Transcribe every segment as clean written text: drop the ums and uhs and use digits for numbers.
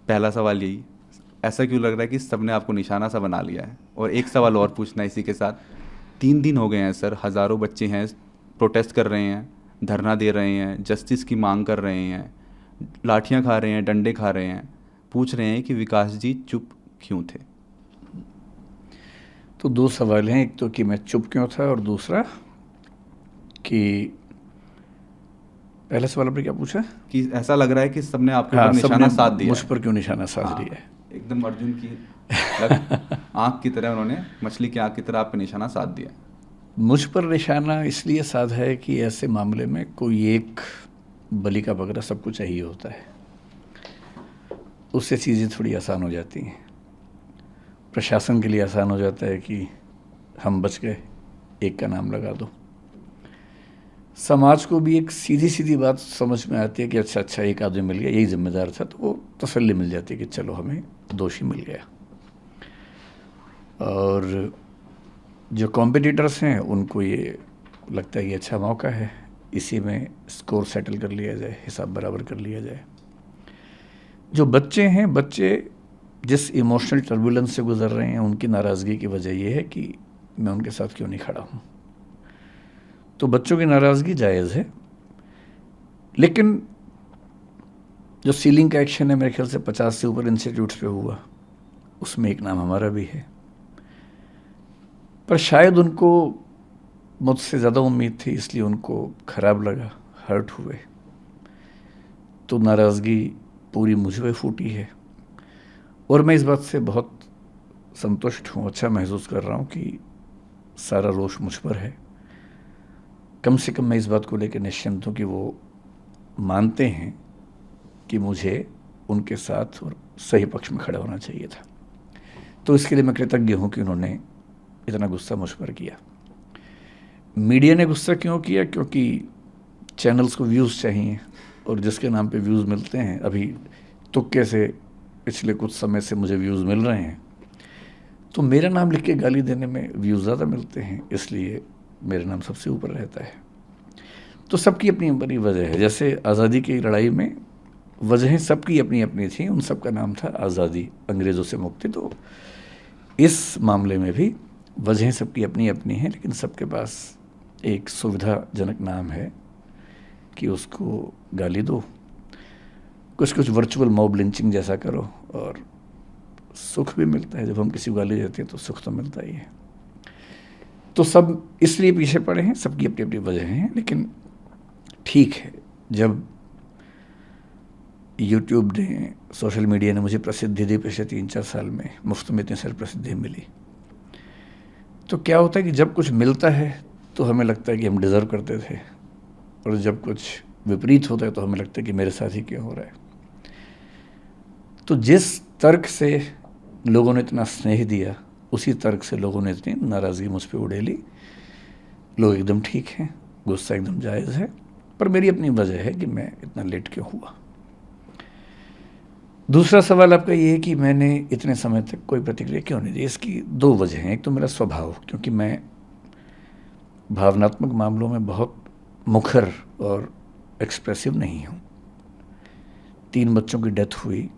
पहला सवाल यही, ऐसा क्यों लग रहा है कि सबने आपको निशाना सा बना लिया है? और एक सवाल और पूछना है इसी के साथ, 3 दिन हो गए हैं सर, हज़ारों बच्चे हैं, प्रोटेस्ट कर रहे हैं, धरना दे रहे हैं, जस्टिस की मांग कर रहे हैं, लाठियां खा रहे हैं, डंडे खा रहे हैं, पूछ रहे हैं कि विकास जी चुप क्यों थे? तो दो सवाल हैं, एक तो कि मैं चुप क्यों था, और दूसरा कि पहला सवाल आपने क्या पूछा? कि ऐसा लग रहा है कि सबने आपके ऊपर हाँ, सबने निशाना साध दिया मुझ है। पर क्यों निशाना साध लिया हाँ, है। एकदम अर्जुन की लग आँख की तरह उन्होंने, मछली की आँख की तरह आप पे निशाना साध दिया। मुझ पर निशाना इसलिए साधा है कि ऐसे मामले में कोई एक बलि का बकरा सबको चाहिए होता है, उससे चीज़ें थोड़ी आसान हो जाती हैं। प्रशासन के लिए आसान हो जाता है कि हम बच गए, एक का नाम लगा दो। समाज को भी एक सीधी सीधी बात समझ में आती है कि अच्छा अच्छा एक आदमी मिल गया, यही जिम्मेदार था, तो वो तसल्ली मिल जाती है कि चलो हमें दोषी मिल गया। और जो कॉम्पिटिटर्स हैं उनको ये लगता है कि अच्छा मौका है, इसी में स्कोर सेटल कर लिया जाए, हिसाब बराबर कर लिया जाए। जो बच्चे हैं, बच्चे जिस इमोशनल टर्बुलेंस से गुजर रहे हैं, उनकी नाराज़गी की वजह यह है कि मैं उनके साथ क्यों नहीं खड़ा हूँ। तो बच्चों की नाराज़गी जायज़ है, लेकिन जो सीलिंग का एक्शन है मेरे ख्याल से 50 से ऊपर इंस्टीट्यूट्स पे हुआ, उसमें एक नाम हमारा भी है। पर शायद उनको मुझसे ज़्यादा उम्मीद थी, इसलिए उनको ख़राब लगा, हर्ट हुए, तो नाराज़गी पूरी मुझ पे फूटी है। और मैं इस बात से बहुत संतुष्ट हूँ, अच्छा महसूस कर रहा हूँ कि सारा रोष मुझ पर है। कम से कम मैं इस बात को लेकर निश्चिंत हूँ कि वो मानते हैं कि मुझे उनके साथ और सही पक्ष में खड़ा होना चाहिए था। तो इसके लिए मैं कृतज्ञ हूँ कि उन्होंने इतना गुस्सा मुझ पर किया। मीडिया ने गुस्सा क्यों किया? क्योंकि चैनल्स को व्यूज़ चाहिए, और जिसके नाम पे व्यूज़ मिलते हैं, अभी तुक्के से पिछले कुछ समय से मुझे व्यूज़ मिल रहे हैं, तो मेरा नाम लिख के गाली देने में व्यूज़ ज़्यादा मिलते हैं, इसलिए मेरा नाम सबसे ऊपर रहता है। तो सबकी अपनी अपनी वजह है। जैसे आज़ादी की लड़ाई में वजहें सबकी अपनी अपनी थी, उन सब का नाम था आज़ादी, अंग्रेज़ों से मुक्ति। तो इस मामले में भी वजहें सबकी अपनी अपनी हैं, लेकिन सबके पास एक सुविधाजनक नाम है कि उसको गाली दो, कुछ कुछ वर्चुअल मॉब लिंचिंग जैसा करो, और सुख भी मिलता है। जब हम किसी को गाली देते हैं तो सुख तो मिलता ही है। तो सब इसलिए पीछे पड़े हैं, सबकी अपनी अपनी वजह हैं। लेकिन ठीक है, जब यूट्यूब ने, सोशल मीडिया ने मुझे प्रसिद्धि दी पिछले 3-4 साल में, मुफ्त में इतनी सारी प्रसिद्धि मिली, तो क्या होता है कि जब कुछ मिलता है तो हमें लगता है कि हम डिज़र्व करते थे, और जब कुछ विपरीत होता है तो हमें लगता है कि मेरे साथ ही क्यों हो रहा है। तो जिस तर्क से लोगों ने इतना स्नेह दिया, उसी तर्क से लोगों ने इतनी नाराज़गी मुझ पर उड़ेली। लोग एकदम ठीक हैं, गुस्सा एकदम जायज़ है, पर मेरी अपनी वजह है कि मैं इतना लेट क्यों हुआ। दूसरा सवाल आपका ये है कि मैंने इतने समय तक कोई प्रतिक्रिया क्यों नहीं दी। इसकी दो वजह हैं। एक तो मेरा स्वभाव, क्योंकि मैं भावनात्मक मामलों में बहुत मुखर और एक्सप्रेसिव नहीं हूँ। 3 बच्चों की डेथ हुई,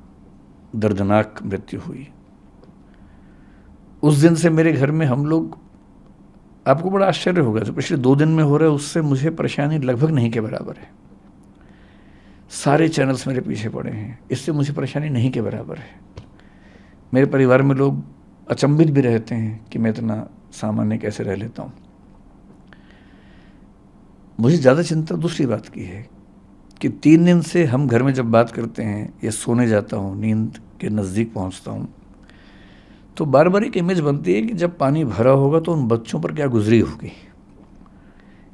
दर्दनाक मृत्यु हुई, उस दिन से मेरे घर में हम लोग, आपको बड़ा आश्चर्य होगा, जो पिछले 2 दिन में हो रहा है उससे मुझे परेशानी लगभग नहीं के बराबर है। सारे चैनल्स मेरे पीछे पड़े हैं, इससे मुझे परेशानी नहीं के बराबर है। मेरे परिवार में लोग अचंभित भी रहते हैं कि मैं इतना सामान्य कैसे रह लेता हूँ। मुझे ज़्यादा चिंता दूसरी बात की है कि 3 दिन से हम घर में जब बात करते हैं या सोने जाता हूँ, नींद के नज़दीक पहुँचता हूँ, तो बार बार एक इमेज बनती है कि जब पानी भरा होगा तो उन बच्चों पर क्या गुजरी होगी।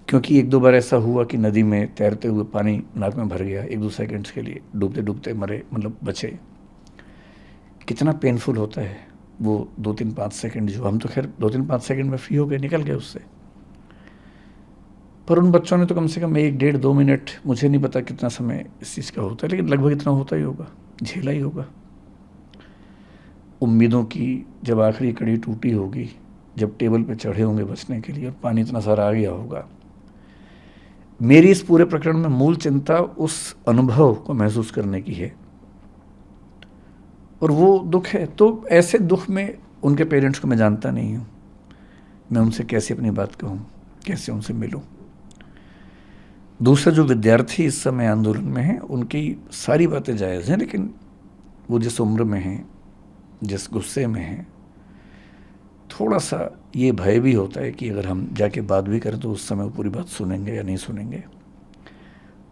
क्योंकि 1-2 बार ऐसा हुआ कि नदी में तैरते हुए पानी नाक में भर गया, 1-2 सेकंड्स के लिए डूबते डूबते मरे, मतलब बचे। कितना पेनफुल होता है वो 2-3-5 सेकंड, जो हम तो खैर 2-3-5 सेकंड में फ्री हो गए, निकल गए उससे, पर उन बच्चों ने तो कम से कम 1-1.5-2 मिनट, मुझे नहीं पता कितना समय इस चीज़ का होता है, लेकिन लगभग इतना होता ही होगा, झेला ही होगा। उम्मीदों की जब आखिरी कड़ी टूटी होगी, जब टेबल पे चढ़े होंगे बचने के लिए और पानी इतना सारा आ गया होगा। मेरी इस पूरे प्रकरण में मूल चिंता उस अनुभव को महसूस करने की है और वो दुख है। तो ऐसे दुख में उनके पेरेंट्स को मैं जानता नहीं हूँ, मैं उनसे कैसे अपनी बात कहूँ, कैसे उनसे मिलूँ। दूसरा, जो विद्यार्थी इस समय आंदोलन में हैं, उनकी सारी बातें जायज़ हैं, लेकिन वो जिस उम्र में हैं, जिस गुस्से में हैं, थोड़ा सा ये भय भी होता है कि अगर हम जाके बात भी करें तो उस समय वो पूरी बात सुनेंगे या नहीं सुनेंगे।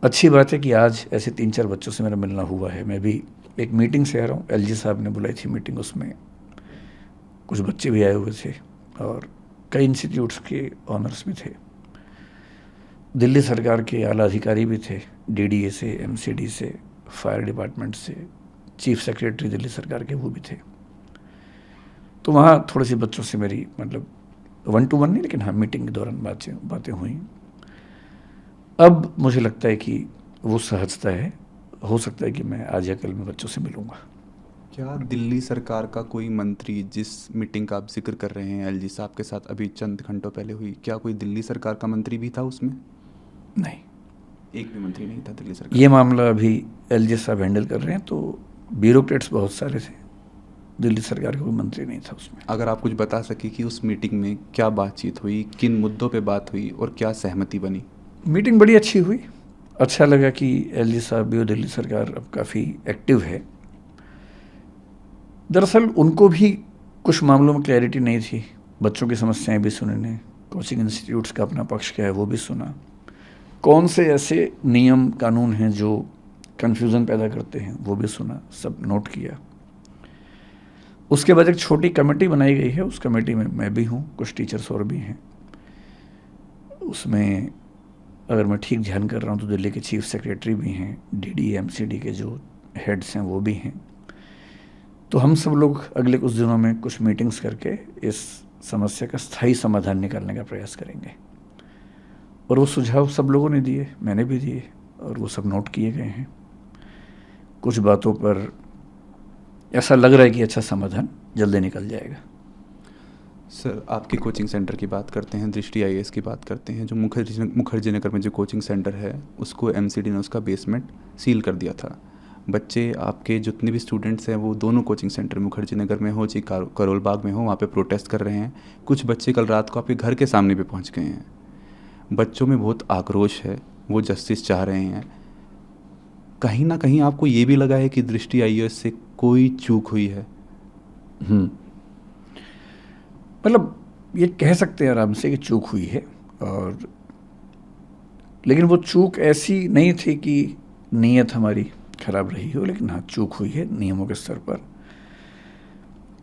अच्छी बात है कि आज ऐसे 3-4 बच्चों से मेरा मिलना हुआ है। मैं भी एक मीटिंग से आ रहा हूँ, एलजी साहब ने बुलाई थी मीटिंग, उसमें कुछ बच्चे भी आए हुए थे और कई इंस्टीट्यूट्स के ऑनर्स भी थे, दिल्ली सरकार के आला अधिकारी भी थे, डीडीए से, एमसीडी से, फायर डिपार्टमेंट से, चीफ सेक्रेटरी दिल्ली सरकार के वो भी थे। तो वहाँ थोड़ी सी बच्चों से मेरी मतलब 1-to-1 नहीं, लेकिन हाँ मीटिंग के दौरान बातें हुई। अब मुझे लगता है कि वो सहजता है, हो सकता है कि मैं आज या कल में बच्चों से मिलूँगा। क्या दिल्ली सरकार का कोई मंत्री, जिस मीटिंग का आप जिक्र कर रहे हैं एलजी साहब के साथ अभी चंद घंटों पहले हुई, क्या कोई दिल्ली सरकार का मंत्री भी था उसमें? नहीं, एक भी मंत्री नहीं था दिल्ली सरकार। ये मामला अभी एलजी साहब हैंडल कर रहे हैं, तो ब्यूरोक्रेट्स बहुत सारे थे, दिल्ली सरकार का कोई मंत्री नहीं था उसमें। अगर आप कुछ बता सके कि उस मीटिंग में क्या बातचीत हुई, किन मुद्दों पे बात हुई और क्या सहमति बनी? मीटिंग बड़ी अच्छी हुई, अच्छा लगा कि एलजी साहब भी और दिल्ली सरकार अब काफ़ी एक्टिव है। दरअसल उनको भी कुछ मामलों में क्लैरिटी नहीं थी, बच्चों की समस्याएं भी सुनी ने, कोचिंग इंस्टीट्यूट्स का अपना पक्ष क्या है वो भी सुना, कौन से ऐसे नियम कानून हैं जो कन्फ्यूज़न पैदा करते हैं वो भी सुना, सब नोट किया। उसके बाद एक छोटी कमेटी बनाई गई है, उस कमेटी में मैं भी हूँ, कुछ टीचर्स और भी हैं। उसमें अगर मैं ठीक ध्यान कर रहा हूँ तो दिल्ली के चीफ सेक्रेटरी भी हैं, डीडीए एमसीडी के जो हेड्स हैं वो भी हैं। तो हम सब लोग अगले कुछ दिनों में कुछ मीटिंग्स करके इस समस्या का स्थायी समाधान निकालने का प्रयास करेंगे। और वो सुझाव सब लोगों ने दिए, मैंने भी दिए, और वो सब नोट किए गए हैं। कुछ बातों पर ऐसा लग रहा है कि अच्छा समाधान जल्दी निकल जाएगा। सर, आपके कोचिंग सेंटर की बात करते हैं, दृष्टि आईएएस की बात करते हैं, जो मुखर्जी नगर में जो कोचिंग सेंटर है उसको एमसीडी ने उसका बेसमेंट सील कर दिया था। बच्चे आपके जितने भी स्टूडेंट्स हैं वो दोनों कोचिंग सेंटर मुखर्जी नगर में हो चाहे करोल बाग में हो, वहाँ पे प्रोटेस्ट कर रहे हैं। कुछ बच्चे कल रात को आपके घर के सामने भी पहुँच गए हैं। बच्चों में बहुत आक्रोश है, वो जस्टिस चाह रहे हैं। कहीं ना कहीं आपको ये भी लगा है कि दृष्टि आईएएस से कोई चूक हुई है? मतलब ये कह सकते हैं आराम से कि चूक हुई है, और लेकिन वो चूक ऐसी नहीं थी कि नीयत हमारी खराब रही हो, लेकिन हाँ चूक हुई है नियमों के स्तर पर।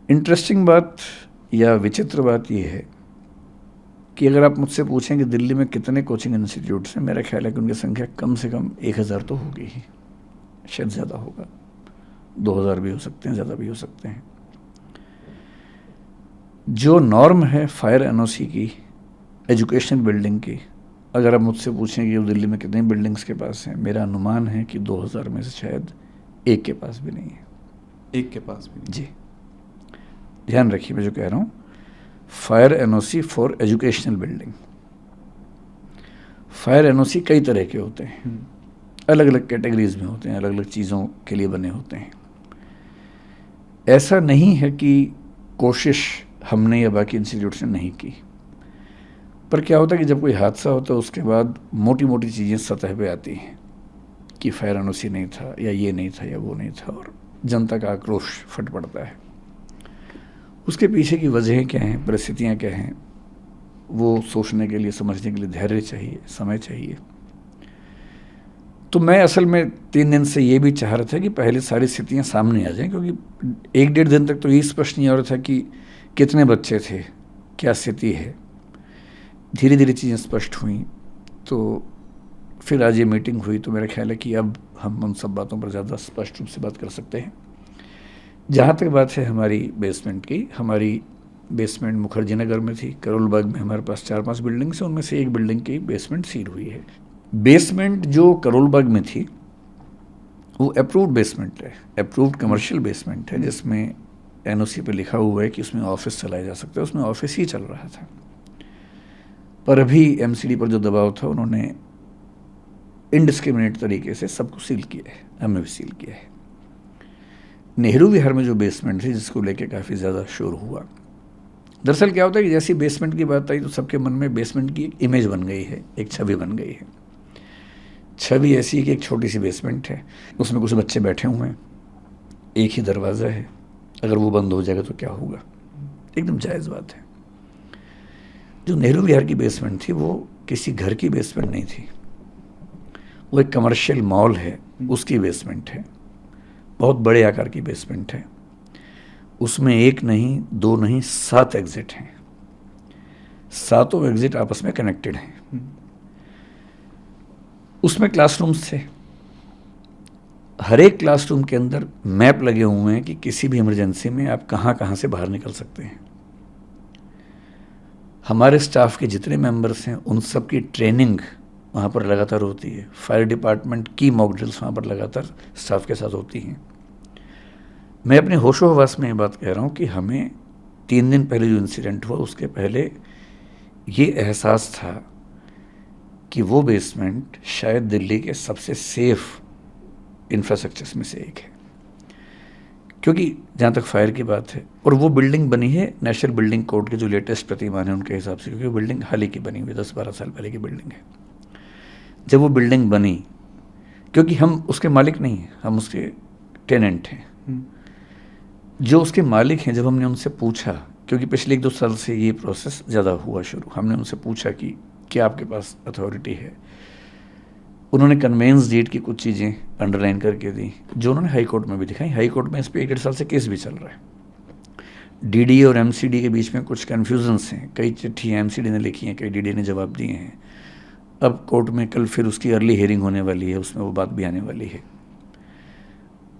इंटरेस्टिंग बात या विचित्र बात ये है कि अगर आप मुझसे पूछें कि दिल्ली में कितने कोचिंग इंस्टीट्यूट्स हैं, मेरा ख्याल है कि उनकी संख्या कम से कम 1000 तो होगी ही, शायद ज़्यादा होगा, 2000 भी हो सकते हैं, ज़्यादा भी हो सकते हैं। जो नॉर्म है फायर एनओसी की, एजुकेशनल बिल्डिंग की, अगर आप मुझसे पूछें कि वो दिल्ली में कितनी बिल्डिंग्स के पास हैं, मेरा अनुमान है कि 2000 में से शायद एक के पास भी नहीं है। एक के पास भी नहीं? जी, ध्यान रखिए मैं जो कह रहा हूँ, fire NOC for educational building. Fire NOC कई तरह के होते हैं, अलग अलग कैटेगरीज में होते हैं, अलग अलग चीज़ों के लिए बने होते हैं। ऐसा नहीं है कि कोशिश हमने या बाकी इंस्टीट्यूट्स ने नहीं की, पर क्या होता है कि जब कोई हादसा होता है उसके बाद मोटी मोटी चीज़ें सतह पे आती हैं कि फायर एनओसी नहीं था, या ये नहीं था, या वो नहीं था, और जनता का आक्रोश फट पड़ता है। उसके पीछे की वजहें क्या हैं, परिस्थितियाँ क्या हैं, वो सोचने के लिए, समझने के लिए धैर्य चाहिए, समय चाहिए। तो मैं असल में 3 दिन से ये भी चाह रहा था कि पहले सारी स्थितियाँ सामने आ जाएं, क्योंकि 1-1.5 दिन तक तो ये स्पष्ट नहीं हो रहा था कि कितने बच्चे थे, क्या स्थिति है। धीरे धीरे चीज़ें स्पष्ट हुई, तो फिर आज ये मीटिंग हुई, तो मेरा ख्याल है कि अब हम उन सब बातों पर ज़्यादा स्पष्ट रूप से बात कर सकते हैं। जहाँ तक बात है हमारी बेसमेंट की, हमारी बेसमेंट मुखर्जी नगर में थी, करोल बाग में हमारे पास 4-5 बिल्डिंग्स हैं, उनमें से एक बिल्डिंग की बेसमेंट सील हुई है। बेसमेंट जो करोल बाग में थी वो अप्रूव्ड बेसमेंट है, अप्रूव्ड कमर्शियल बेसमेंट है, जिसमें एनओसी पे लिखा हुआ है कि उसमें ऑफिस चलाया जा सकता है। उसमें ऑफिस ही चल रहा था, पर अभी एमसीडी पर जो दबाव था उन्होंने इनडिस्क्रिमिनेट तरीके से सबको सील किया है, हमें भी सील किया है। नेहरू विहार में जो बेसमेंट थी जिसको लेके काफ़ी ज़्यादा शोर हुआ। दरअसल क्या होता है कि जैसी बेसमेंट की बात आई तो सबके मन में बेसमेंट की एक इमेज बन गई है, एक छवि बन गई है। छवि ऐसी है कि एक छोटी सी बेसमेंट है, उसमें कुछ बच्चे बैठे हुए हैं, एक ही दरवाज़ा है, अगर वो बंद हो जाएगा तो क्या होगा। एकदम जायज़ बात है। जो नेहरू विहार की बेसमेंट थी वो किसी घर की बेसमेंट नहीं थी, वो एक कमर्शियल मॉल है उसकी बेसमेंट है, बहुत बड़े आकार की बेसमेंट है। उसमें एक नहीं, दो नहीं, 7 एग्जिट हैं। सातों एग्जिट आपस में कनेक्टेड हैं। उसमें क्लासरूम्स थे, हर एक क्लासरूम के अंदर मैप लगे हुए हैं कि किसी भी इमरजेंसी में आप कहाँ कहाँ से बाहर निकल सकते हैं। हमारे स्टाफ के जितने मेंबर्स हैं उन सब की ट्रेनिंग वहाँ पर लगातार होती है। फायर डिपार्टमेंट की मॉक ड्रिल्स वहाँ पर लगातार स्टाफ के साथ होती हैं। मैं अपने होशो हवास में ये बात कह रहा हूँ कि हमें 3 दिन पहले जो इंसिडेंट हुआ उसके पहले ये एहसास था कि वो बेसमेंट शायद दिल्ली के सबसे सेफ इंफ्रास्ट्रक्चर्स में से एक है, क्योंकि जहाँ तक फायर की बात है, और वो बिल्डिंग बनी है नेशनल बिल्डिंग कोड के जो लेटेस्ट प्रतिमान है उनके हिसाब से, क्योंकि वो बिल्डिंग हाल ही की बनी हुई 10-12 साल पहले की बिल्डिंग है। जब वो बिल्डिंग बनी, क्योंकि हम उसके मालिक नहीं हैं, हम उसके टेनेंट हैं, जो उसके मालिक हैं, जब हमने उनसे पूछा, क्योंकि पिछले 1-2 साल से ये प्रोसेस ज़्यादा हुआ शुरू, हमने उनसे पूछा कि क्या आपके पास अथॉरिटी है। उन्होंने कन्वेंस डीड की कुछ चीज़ें अंडरलाइन करके दी, जो उन्होंने हाई कोर्ट में भी दिखाई। हाई कोर्ट में इस पर 1-1.5 साल से केस भी चल रहा है। डीडी और एमसीडी के बीच में कुछ कन्फ्यूजन्स हैं, कई चिट्ठियाँ एमसीडी ने लिखी हैं, कई डीडी ने जवाब दिए हैं। अब कोर्ट में कल फिर उसकी अर्ली हियरिंग होने वाली है, उसमें वो बात भी आने वाली है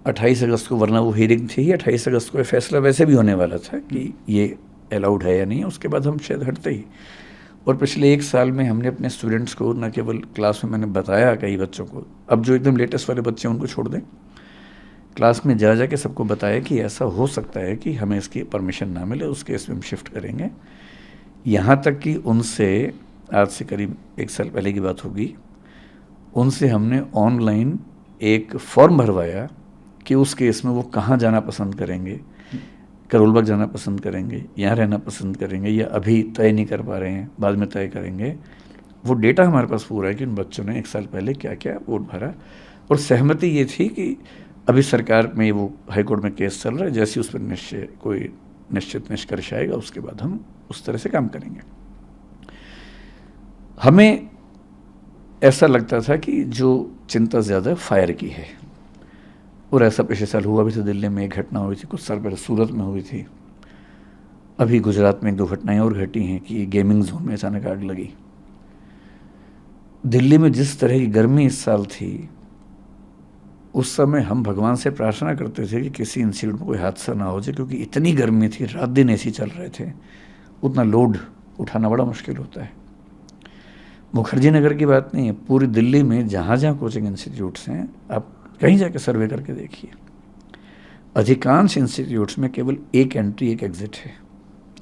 28 अगस्त को, वरना वो हियरिंग थी ही 28 अगस्त को। फैसला वैसे भी होने वाला था कि ये अलाउड है या नहीं, उसके बाद हम शायद हटते ही। और पिछले 1 साल में हमने अपने स्टूडेंट्स को न केवल क्लास में मैंने बताया कई बच्चों को, अब जो एकदम लेटेस्ट वाले बच्चे हैं उनको छोड़ दें, क्लास में जा जा के सबको बताया कि ऐसा हो सकता है कि हमें इसकी परमिशन ना मिले, उस केस में हम शिफ्ट करेंगे। यहाँ तक कि उनसे आज से करीब 1 साल पहले की बात होगी, उनसे हमने ऑनलाइन एक फॉर्म भरवाया कि उस केस में वो कहाँ जाना पसंद करेंगे, करोलबाग जाना पसंद करेंगे, यहाँ रहना पसंद करेंगे, या अभी तय नहीं कर पा रहे हैं, बाद में तय करेंगे। वो डेटा हमारे पास पूरा है कि उन बच्चों ने 1 साल पहले क्या क्या वोट भरा। और सहमति ये थी कि अभी सरकार में वो हाई कोर्ट में केस चल रहा है, जैसे उस पर कोई निश्चित निष्कर्ष आएगा उसके बाद हम उस तरह से काम करेंगे। हमें ऐसा लगता था कि जो चिंता ज़्यादा फायर की है, और ऐसा पिछले साल हुआ भी था। दिल्ली में एक घटना हुई थी, कुछ साल पहले सूरत में हुई थी, अभी गुजरात में 1-2 घटनाएं और घटी हैं कि गेमिंग जोन में अचानक आग लगी। दिल्ली में जिस तरह की गर्मी इस साल थी, उस समय हम भगवान से प्रार्थना करते थे कि किसी इंसिडेंट में कोई हादसा ना हो जाए, क्योंकि इतनी गर्मी थी, रात दिन एसी चल रहे थे, उतना लोड उठाना बड़ा मुश्किल होता है। मुखर्जी नगर की बात नहीं है, पूरी दिल्ली में जहाँ जहाँ कोचिंग इंस्टीट्यूट्स हैं, आप कहीं जाके सर्वे करके देखिए, अधिकांश इंस्टीट्यूट्स में केवल एक एंट्री एक एग्जिट है,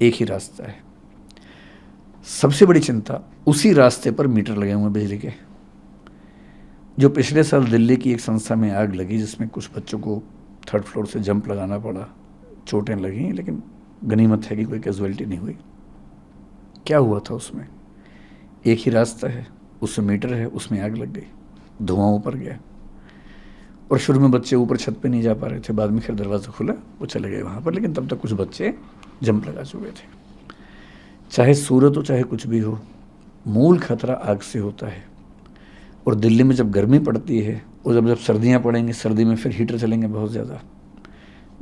एक ही रास्ता है। सबसे बड़ी चिंता, उसी रास्ते पर मीटर लगे हुए हैं बिजली के। जो पिछले साल दिल्ली की एक संस्था में आग लगी जिसमें कुछ बच्चों को 3rd फ्लोर से जंप लगाना पड़ा, चोटें लगी, लेकिन गनीमत है कि कोई कैजुअलिटी नहीं हुई। क्या हुआ था उसमें? एक ही रास्ता है, उसमें मीटर है, उसमें आग लग गई, धुआं ऊपर गया। और शुरू में बच्चे ऊपर छत पे नहीं जा पा रहे थे, बाद में फिर दरवाज़ा खुला, वो चले गए वहाँ पर, लेकिन तब तक कुछ बच्चे जंप लगा चुके थे। चाहे सूरत हो चाहे कुछ भी हो, मूल खतरा आग से होता है। और दिल्ली में जब गर्मी पड़ती है, और जब सर्दियाँ पड़ेंगी, सर्दी में फिर हीटर चलेंगे बहुत ज़्यादा,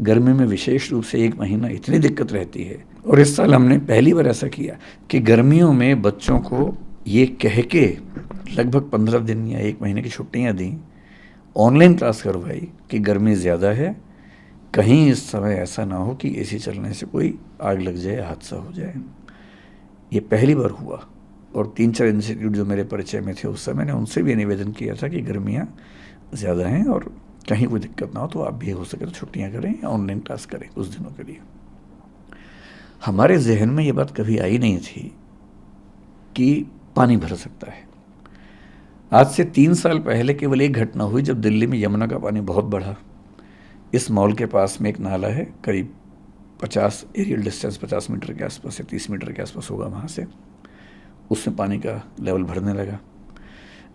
गर्मी में विशेष रूप से 1 महीना इतनी दिक्कत रहती है। और इस साल हमने पहली बार ऐसा किया कि गर्मियों में बच्चों को ये कह के लगभग 15 दिन या 1 महीने की छुट्टियाँ दी, ऑनलाइन क्लास करवाई कि गर्मी ज़्यादा है, कहीं इस समय ऐसा ना हो कि एसी चलने से कोई आग लग जाए, हादसा हो जाए। ये पहली बार हुआ। और 3-4 इंस्टीट्यूट जो मेरे परिचय में थे उस समय, मैंने उनसे भी निवेदन किया था कि गर्मियाँ ज़्यादा हैं और कहीं कोई दिक्कत ना हो तो आप भी हो सके तो छुट्टियाँ करें या ऑनलाइन क्लास करें कुछ दिनों के लिए। हमारे जहन में ये बात कभी आई नहीं थी कि पानी भर सकता है। आज से 3 साल पहले केवल एक घटना हुई जब दिल्ली में यमुना का पानी बहुत बढ़ा, इस मॉल के पास में एक नाला है, करीब 50 एरियल डिस्टेंस 50 मीटर के आसपास या 30 मीटर के आसपास होगा वहाँ से। उसमें पानी का लेवल भरने लगा।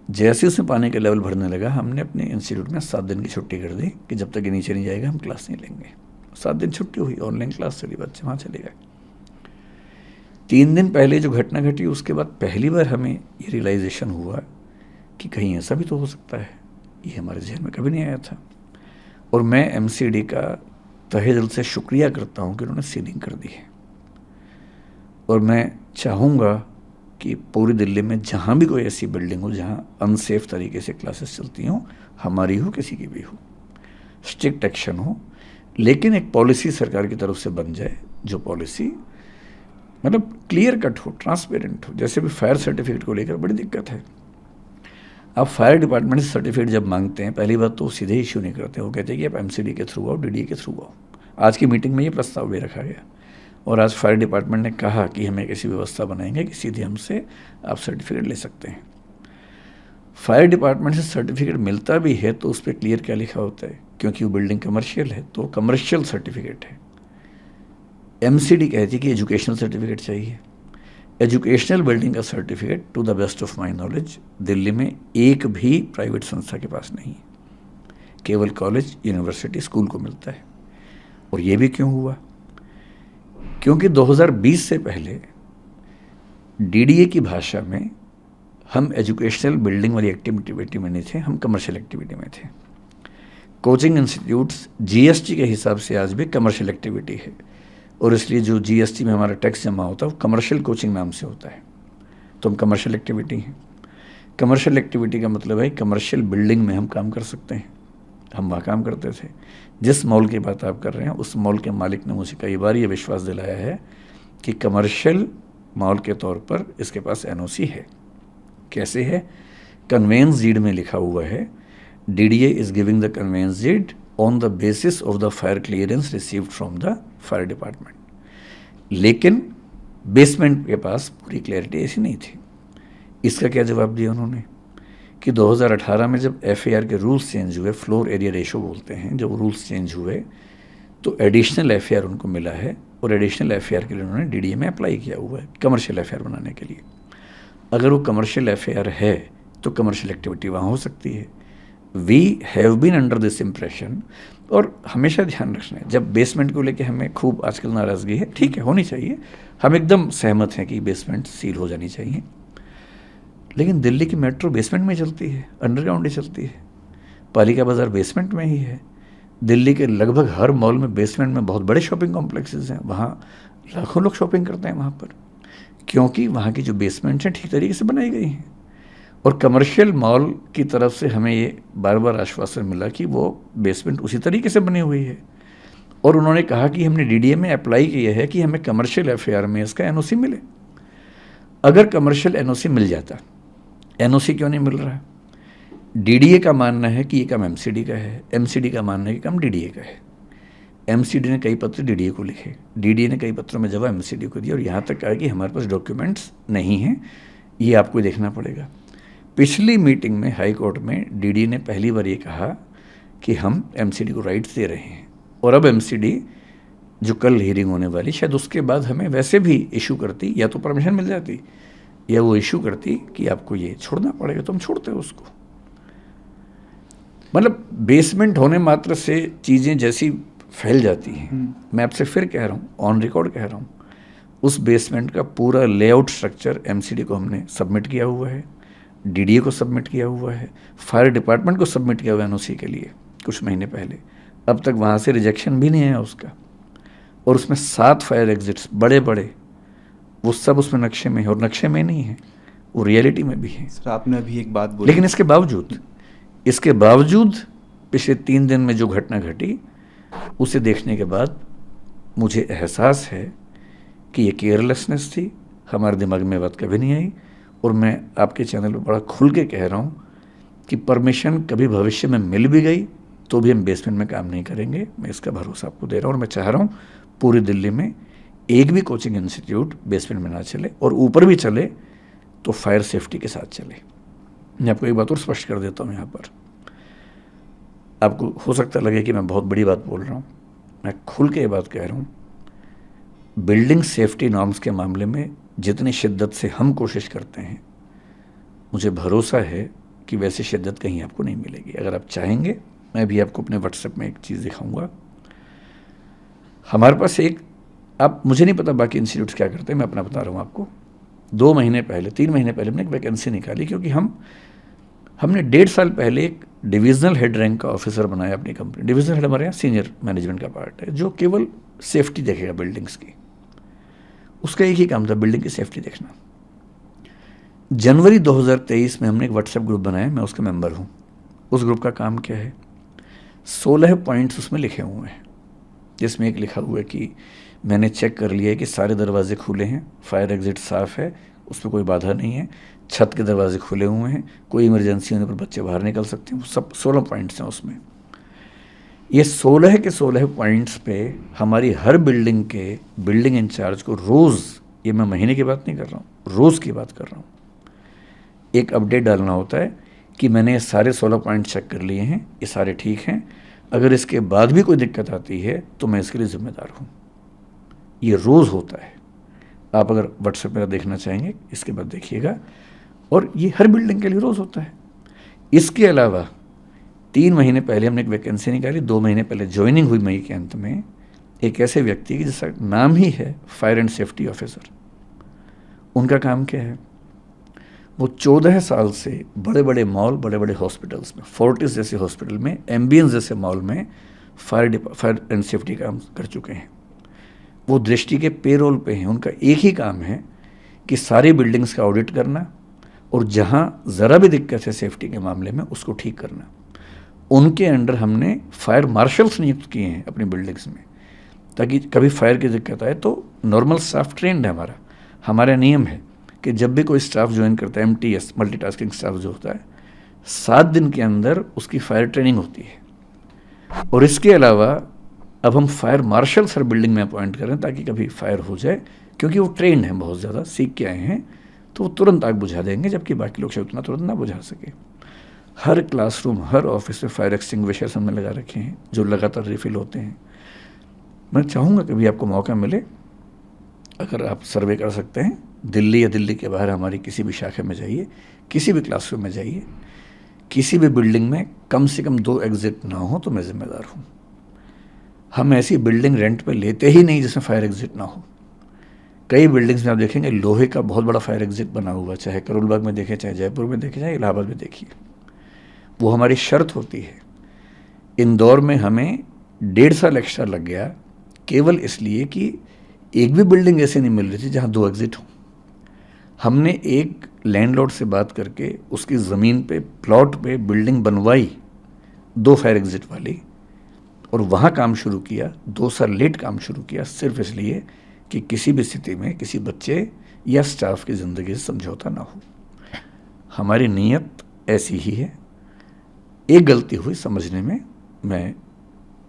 जैसे उसमें पानी का लेवल भरने लगा, हमने अपने इंस्टीट्यूट में 7 दिन की छुट्टी कर दी कि जब तक ये नीचे नहीं जाएगा हम क्लास नहीं लेंगे। 7 दिन छुट्टी हुई, ऑनलाइन क्लास चली, बच्चे वहाँ चले गए। 3 दिन पहले जो घटना घटी, उसके बाद पहली बार हमें ये रियलाइजेशन हुआ कि कहीं ऐसा भी तो हो सकता है, ये हमारे जहन में कभी नहीं आया था। और मैं एमसीडी का तहे दिल से शुक्रिया करता हूँ कि उन्होंने सीलिंग कर दी है। और मैं चाहूँगा कि पूरी दिल्ली में जहाँ भी कोई ऐसी बिल्डिंग हो जहाँ अनसेफ तरीके से क्लासेस चलती हों, हमारी हो किसी की भी हो, स्ट्रिक्ट एक्शन हो, लेकिन एक पॉलिसी सरकार की तरफ से बन जाए, जो पॉलिसी मतलब क्लियर कट हो, ट्रांसपेरेंट हो। जैसे भी फायर सर्टिफिकेट को लेकर बड़ी दिक्कत है। आप फायर डिपार्टमेंट से सर्टिफिकेट जब मांगते हैं, पहली बात तो सीधे इश्यू नहीं करते, वो कहते हैं कि आप एमसीडी के थ्रू आओ, डीडीए के थ्रू आओ। आज की मीटिंग में ये प्रस्ताव भी रखा गया और आज फायर डिपार्टमेंट ने कहा कि हमें ऐसी व्यवस्था बनाएंगे कि सीधे हमसे आप सर्टिफिकेट ले सकते हैं। फायर डिपार्टमेंट से सर्टिफिकेट मिलता भी है तो उस पर क्लियर क्या लिखा होता है, क्योंकि वो बिल्डिंग कमर्शियल है तो कमर्शियल सर्टिफिकेट है। एमसीडी कहती है कि एजुकेशनल सर्टिफिकेट चाहिए। एजुकेशनल बिल्डिंग का certificate to the best of my knowledge Delhi में एक भी प्राइवेट संस्था के पास नहीं है, केवल कॉलेज, यूनिवर्सिटी, स्कूल को मिलता है। और ये भी क्यों हुआ? क्योंकि 2020 से पहले डीडीए की भाषा में हम एजुकेशनल बिल्डिंग वाली एक्टिविटी में नहीं थे, हम कमर्शियल एक्टिविटी में थे। कोचिंग इंस्टीट्यूट्स जीएसटी के हिसाब से आज भी कमर्शियल एक्टिविटी है और इसलिए जो जीएसटी में हमारा टैक्स जमा होता है वो कमर्शियल कोचिंग नाम से होता है, तो हम कमर्शियल एक्टिविटी हैं। कमर्शियल एक्टिविटी का मतलब है कमर्शियल बिल्डिंग में हम काम कर सकते हैं। हम वहाँ काम करते थे। जिस मॉल की बात आप कर रहे हैं उस मॉल के मालिक ने मुझे कई बार ये विश्वास दिलाया है कि कमर्शियल मॉल के तौर पर इसके पास एनओसी है। कैसे है? कन्वेंस डीड में लिखा हुआ है, DDA is giving the conveyance deed on the basis of the fire clearance received from the fire department. लेकिन बेसमेंट के पास पूरी क्लैरिटी ऐसी नहीं थी। इसका क्या जवाब दिया उन्होंने कि 2018 में जब एफएआर के रूल्स चेंज हुए, फ्लोर एरिया रेशो बोलते हैं, जब रूल्स चेंज हुए तो एडिशनल एफएआर उनको मिला है और एडिशनल एफएआर के लिए उन्होंने डीडीए में अप्लाई किया हुआ है कमर्शियल एफएआर बनाने के लिए। अगर वो कमर्शियल एफएआर है तो कमर्शियल एक्टिविटी वहाँ हो सकती है। We have been under this impression. और हमेशा ध्यान रखना है, जब बेसमेंट को लेके हमें खूब आजकल नाराज़गी है, ठीक है होनी चाहिए, हम एकदम सहमत हैं कि बेसमेंट सील हो जानी चाहिए, लेकिन दिल्ली की मेट्रो बेसमेंट में चलती है, अंडरग्राउंड ही चलती है। पालिका बाज़ार बेसमेंट में ही है। दिल्ली के लगभग हर मॉल में बेसमेंट में बहुत बड़े शॉपिंग कॉम्प्लेक्सेस हैं, वहाँ लाखों लोग शॉपिंग करते हैं वहाँ पर, क्योंकि वहाँ की जो बेसमेंट्स हैं ठीक तरीके से बनाई गई हैं। और कमर्शियल मॉल की तरफ से हमें ये बार बार आश्वासन मिला कि वो बेसमेंट उसी तरीके से बनी हुई है। और उन्होंने कहा कि हमने डीडीए में अप्लाई किया है कि हमें कमर्शियल एफएआर में इसका एनओसी मिले। अगर कमर्शियल एनओसी मिल जाता, एनओसी क्यों नहीं मिल रहा? डीडीए का मानना है कि ये काम एमसीडी का है, एमसीडी का मानना है कि काम डीडीए का है। एमसीडी ने कई पत्र डीडीए को लिखे, डीडीए ने कई पत्रों में जवाब एमसीडी को दिया और यहाँ तक कहा कि हमारे पास डॉक्यूमेंट्स नहीं हैं, ये आपको देखना पड़ेगा। पिछली मीटिंग में हाई कोर्ट में डीडीए ने पहली बार ये कहा कि हम एमसीडी को राइट्स दे रहे हैं और अब एमसीडी जो कल हियरिंग होने वाली, शायद उसके बाद हमें वैसे भी इशू करती, या तो परमिशन मिल जाती या वो इशू करती कि आपको ये छोड़ना पड़ेगा, तो हम छोड़ते उसको। मतलब बेसमेंट होने मात्र से चीज़ें जैसी फैल जाती हैं। मैं आपसे फिर कह रहा हूँ, ऑन रिकॉर्ड कह रहा हूँ, उस बेसमेंट का पूरा लेआउट स्ट्रक्चर एमसीडी को हमने सबमिट किया हुआ है, डीडीए को सबमिट किया हुआ है, फायर डिपार्टमेंट को सबमिट किया हुआ है एनओसी के लिए कुछ महीने पहले। अब तक वहाँ से रिजेक्शन भी नहीं आया उसका। और उसमें 7 फायर एग्जिट्स बड़े बड़े, वो सब उसमें नक्शे में है, और नक्शे में नहीं है, वो रियलिटी में भी है। सर आपने अभी एक बात बोली, लेकिन इसके बावजूद पिछले 3 दिन में जो घटना घटी, उसे देखने के बाद मुझे एहसास है कि ये केयरलेसनेस थी, हमारे दिमाग में बात कभी नहीं आई। और मैं आपके चैनल पर बड़ा खुल के कह रहा हूँ कि परमिशन कभी भविष्य में मिल भी गई तो भी हम बेसमेंट में काम नहीं करेंगे। मैं इसका भरोसा आपको दे रहा हूँ और मैं चाह रहा हूँ पूरी दिल्ली में एक भी कोचिंग इंस्टीट्यूट बेसमेंट में ना चले, और ऊपर भी चले तो फायर सेफ्टी के साथ चले। मैं आपको एक बात और स्पष्ट कर देता हूँ यहाँ पर, आपको हो सकता लगे कि मैं बहुत बड़ी बात बोल रहा हूँ, मैं खुल के ये बात कह रहा हूँ, बिल्डिंग सेफ्टी नॉर्म्स के मामले में जितनी शिद्दत से हम कोशिश करते हैं, मुझे भरोसा है कि वैसी शिद्दत कहीं आपको नहीं मिलेगी। अगर आप चाहेंगे, मैं भी आपको अपने व्हाट्सएप में एक चीज़ दिखाऊंगा। हमारे पास एक, आप, मुझे नहीं पता बाकी इंस्टीट्यूट्स क्या करते हैं, मैं अपना बता रहा हूँ आपको। 2 महीने पहले, 3 महीने पहले हमने एक वैकेंसी निकाली, क्योंकि हमने 1.5 साल पहले एक डिविजनल हेड रैंक का ऑफिसर बनाया अपनी कंपनी। डिविजनल हेड हमारे यहाँ सीनियर मैनेजमेंट का पार्ट है, जो केवल सेफ्टी देखेगा बिल्डिंग्स की। उसका एक ही काम था, बिल्डिंग की सेफ्टी देखना। जनवरी 2023 में हमने एक व्हाट्सएप ग्रुप बनाया, मैं उसका मेंबर हूँ। उस ग्रुप का काम क्या है, 16 पॉइंट्स उसमें लिखे हुए हैं, जिसमें एक लिखा हुआ है कि मैंने चेक कर लिया है कि सारे दरवाजे खुले हैं, फायर एग्जिट साफ़ है, उस पर कोई बाधा नहीं है, छत के दरवाजे खुले हुए हैं, कोई इमरजेंसी होने पर बच्चे बाहर निकल सकते हैं। वो सब 16 पॉइंट्स हैं उसमें। ये 16 के 16 पॉइंट्स पे हमारी हर बिल्डिंग के बिल्डिंग इंचार्ज को रोज़, ये मैं महीने की बात नहीं कर रहा हूँ, रोज़ की बात कर रहा हूँ, एक अपडेट डालना होता है कि मैंने ये सारे 16 पॉइंट चेक कर लिए हैं, ये सारे ठीक हैं, अगर इसके बाद भी कोई दिक्कत आती है तो मैं इसके लिए ज़िम्मेदार हूँ। ये रोज़ होता है। आप अगर व्हाट्सएप मेरा देखना चाहेंगे, इसके बाद देखिएगा। और ये हर बिल्डिंग के लिए रोज़ होता है। इसके अलावा 3 महीने पहले हमने एक वैकेंसी निकाली, 2 महीने पहले ज्वाइनिंग हुई मई के अंत में, एक ऐसे व्यक्ति की जिसका नाम ही है फायर एंड सेफ्टी ऑफिसर। उनका काम क्या है, वो 14 साल से बड़े बड़े मॉल, बड़े बड़े हॉस्पिटल्स में, फोर्टिस जैसे हॉस्पिटल में, एम्बियंस जैसे मॉल में फायर एंड सेफ्टी काम कर चुके हैं। वो दृष्टि के पेरोल पे हैं। उनका एक ही काम है कि सारी बिल्डिंग्स का ऑडिट करना और जहाँ ज़रा भी दिक्कत है सेफ्टी के मामले में उसको ठीक करना। उनके अंडर हमने फायर मार्शल्स नियुक्त किए हैं अपनी बिल्डिंग्स में, ताकि कभी फायर की दिक्कत आए तो नॉर्मल स्टाफ ट्रेंड है हमारा नियम है कि जब भी कोई स्टाफ ज्वाइन करता है, MTS मल्टीटास्किंग स्टाफ जो होता है, 7 दिन के अंदर उसकी फायर ट्रेनिंग होती है। और इसके अलावा अब हम फायर मार्शल हर बिल्डिंग में अपॉइंट करें ताकि कभी फायर हो जाए, क्योंकि वो ट्रेंड हैं, बहुत ज़्यादा सीख के आए हैं, तो वो तुरंत आग बुझा देंगे, जबकि बाकी लोग शायद उतना तुरंत ना बुझा सके। हर क्लासरूम, हर ऑफिस में फायर एक्सटिंग्विशर्स हमने लगा रखे हैं जो लगातार रिफिल होते हैं। मैं चाहूँगा कभी आपको मौका मिले, अगर आप सर्वे कर सकते हैं, दिल्ली या दिल्ली के बाहर हमारी किसी भी शाखा में जाइए, किसी भी क्लासरूम में जाइए, किसी भी बिल्डिंग में कम से कम 2 एग्जिट ना हो तो मैं ज़िम्मेदार हूँ। हम ऐसी बिल्डिंग रेंट पे लेते ही नहीं जिसमें फायर एग्जिट ना हो। कई बिल्डिंग्स में आप देखेंगे लोहे का बहुत बड़ा फायर एग्जिट बना हुआ, चाहे करोल बाग में देखें, चाहे जयपुर में देखें, चाहे इलाहाबाद में देखिए। वो हमारी शर्त होती है। इंदौर में हमें 1.5 साल एक्स्ट्रा लग गया केवल इसलिए कि एक भी बिल्डिंग ऐसी नहीं मिल रही थी जहाँ 2 एग्जिट हों। हमने एक लैंडलॉर्ड से बात करके उसकी ज़मीन पे, प्लॉट पे बिल्डिंग बनवाई 2 फायर एग्जिट वाली, और वहाँ काम शुरू किया। 2 साल लेट काम शुरू किया, सिर्फ इसलिए कि किसी भी स्थिति में किसी बच्चे या स्टाफ की ज़िंदगी से समझौता ना हो। हमारी नीयत ऐसी ही है। एक गलती हुई समझने में, मैं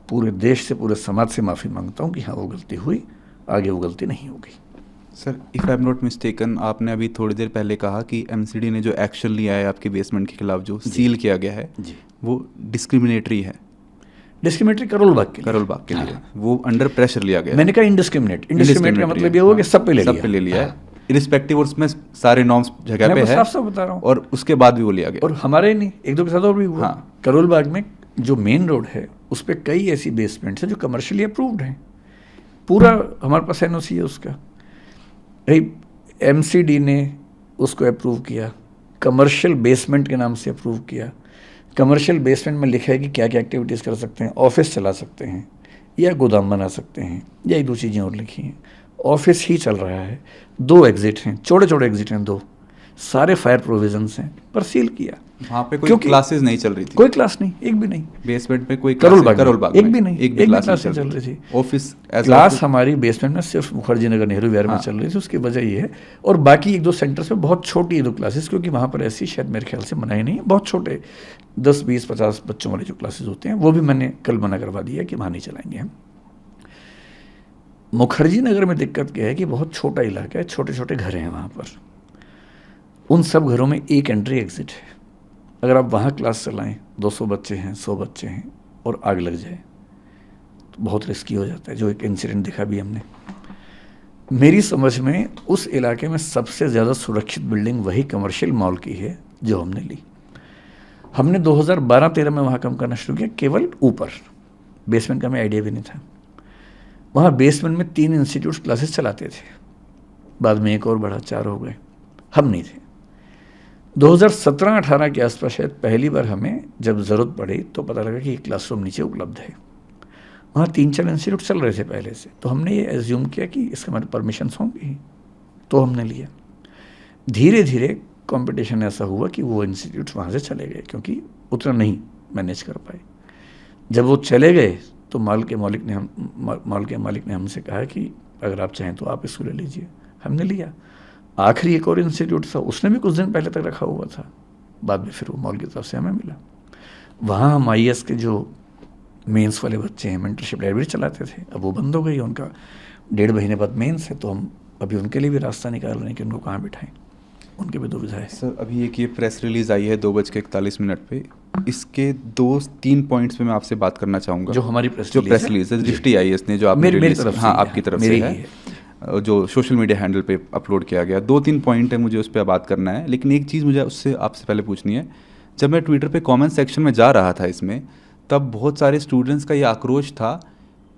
पूरे देश से, पूरे समाज से माफ़ी मांगता हूँ कि हाँ वो गलती हुई, आगे वो गलती नहीं होगी। Sir, if I am not mistaken, आपने अभी थोड़ी देर पहले कहा कि MCD ने जो एक्शन लिया है आपके बेसमेंट के खिलाफ, जो सील किया गया है जी, वो डिस्क्रिमिनेटरी है। डिस्क्रिमिनेटरी करोल बाग के लिए हाँ। वो अंडर प्रेशर लिया गया। मैंने कहा इनडिस्क्रिमिनेट का मतलब ये हुआ कि सब पे ले लिया है, इरिस्पेक्टिव, और उसमें सारे नॉर्म्स जगह पे है, साफ बता रहा हूँ, और उसके बाद भी वो लिया गया। और हमारे नहीं, 1-2 के साथ और भी हुआ। हाँ। करोल बाग में जो मेन रोड है उस पर कई ऐसी बेसमेंट्स हैं जो कमर्शियली अप्रूव्ड हैं, पूरा हमारे पास NOC है उसका। भाई MCD ने उसको अप्रूव किया, कमर्शियल बेसमेंट के नाम से अप्रूव किया। कमर्शियल बेसमेंट में लिखा है कि क्या क्या एक्टिविटीज़ कर सकते हैं, ऑफिस चला सकते हैं या गोदाम बना सकते हैं, या 1-2 चीज़ें और लिखी हैं। ऑफिस ही चल रहा है, 2 एग्जिट हैं, छोटे एग्जिट हैं 2, सारे फायर प्रोविजंस हैं, पर सील किया। वहाँ पे कोई क्लासेस नहीं चल रही थी, कोई क्लास नहीं, एक भी नहीं। बेसमेंट में कोई करोल बाग एक भी नहीं, एक भी क्लास नहीं चल रही थी। ऑफिस क्लास हमारी बेसमेंट में सिर्फ मुखर्जी नगर नेहरू विहार में चल रही थी। उसकी वजह ये है, और बाकी 1-2 सेंटर्स में बहुत छोटी 1-2 क्लासेस, क्योंकि वहाँ पर ऐसी शायद मेरे ख्याल से मनाही नहीं है, बहुत छोटे 10, 20, 50 बच्चों वाले जो क्लासेस होते हैं, वो भी मैंने कल मना करवा दिया कि वहाँ नहीं चलाएंगे हम। मुखर्जी नगर में दिक्कत क्या है कि बहुत छोटा इलाका है, छोटे घर हैं वहाँ पर। उन सब घरों में एक एंट्री एग्जिट है। अगर आप वहाँ क्लास चलाएं, 200 बच्चे हैं, 100 बच्चे हैं, और आग लग जाए तो बहुत रिस्की हो जाता है, जो एक इंसिडेंट दिखा भी हमने। मेरी समझ में उस इलाके में सबसे ज़्यादा सुरक्षित बिल्डिंग वही कमर्शियल मॉल की है जो हमने ली। हमने 2012-13 में वहाँ काम करना शुरू किया, केवल ऊपर, बेसमेंट का हमें आइडिया भी नहीं था। वहाँ बेसमेंट में 3 इंस्टीट्यूट क्लासेस चलाते थे, बाद में एक और बढ़ा, 4 हो गए, हम नहीं थे। 2017-18 के आसपास शायद पहली बार हमें जब ज़रूरत पड़ी तो पता लगा कि एक क्लासरूम नीचे उपलब्ध है। वहाँ 3-4 इंस्टीट्यूट चल रहे थे पहले से, तो हमने ये एज्यूम किया कि इसके हमारे परमिशंस होंगी, तो हमने लिया। धीरे धीरे कंपटीशन ऐसा हुआ कि वो इंस्टीट्यूट्स वहाँ से चले गए, क्योंकि उतना नहीं मैनेज कर पाए। जब वो चले गए तो मॉल के मालिक ने हमसे कहा कि अगर आप चाहें तो आप इसको ले लीजिए। हमने लिया। आखिरी एक और इंस्टीट्यूट था, उसने भी कुछ दिन पहले तक रखा हुआ था, बाद में फिर वो मॉल की तरफ से हमें मिला। वहाँ हम IAS के जो मेंस वाले बच्चे हैं, मेंटरशिप लाइब्रेरी चलाते थे, अब वो बंद हो गई, उनका 1.5 महीने बाद मेंस है, तो हम अभी उनके लिए भी रास्ता निकाल रहे हैं कि उनको कहाँ बिठाएं, उनके भी दुविधा है। सर अभी एक ये प्रेस रिलीज़ आई है 2:41 पे, इसके 2-3 पॉइंट्स पे मैं आपसे बात करना चाहूँगा। जो हमारी प्रेस रिलीज है, दृष्टि आई है, इसने जो आपने मेरी तरफ से, हाँ आपकी तरफ से है, जो सोशल मीडिया हैंडल पे अपलोड किया गया। 2-3 पॉइंट है, मुझे उस पर बात करना है, लेकिन एक चीज़ मुझे उससे आपसे पहले पूछनी है। जब मैं ट्विटर पे कमेंट सेक्शन में जा रहा था इसमें, तब बहुत सारे स्टूडेंट्स का ये आक्रोश था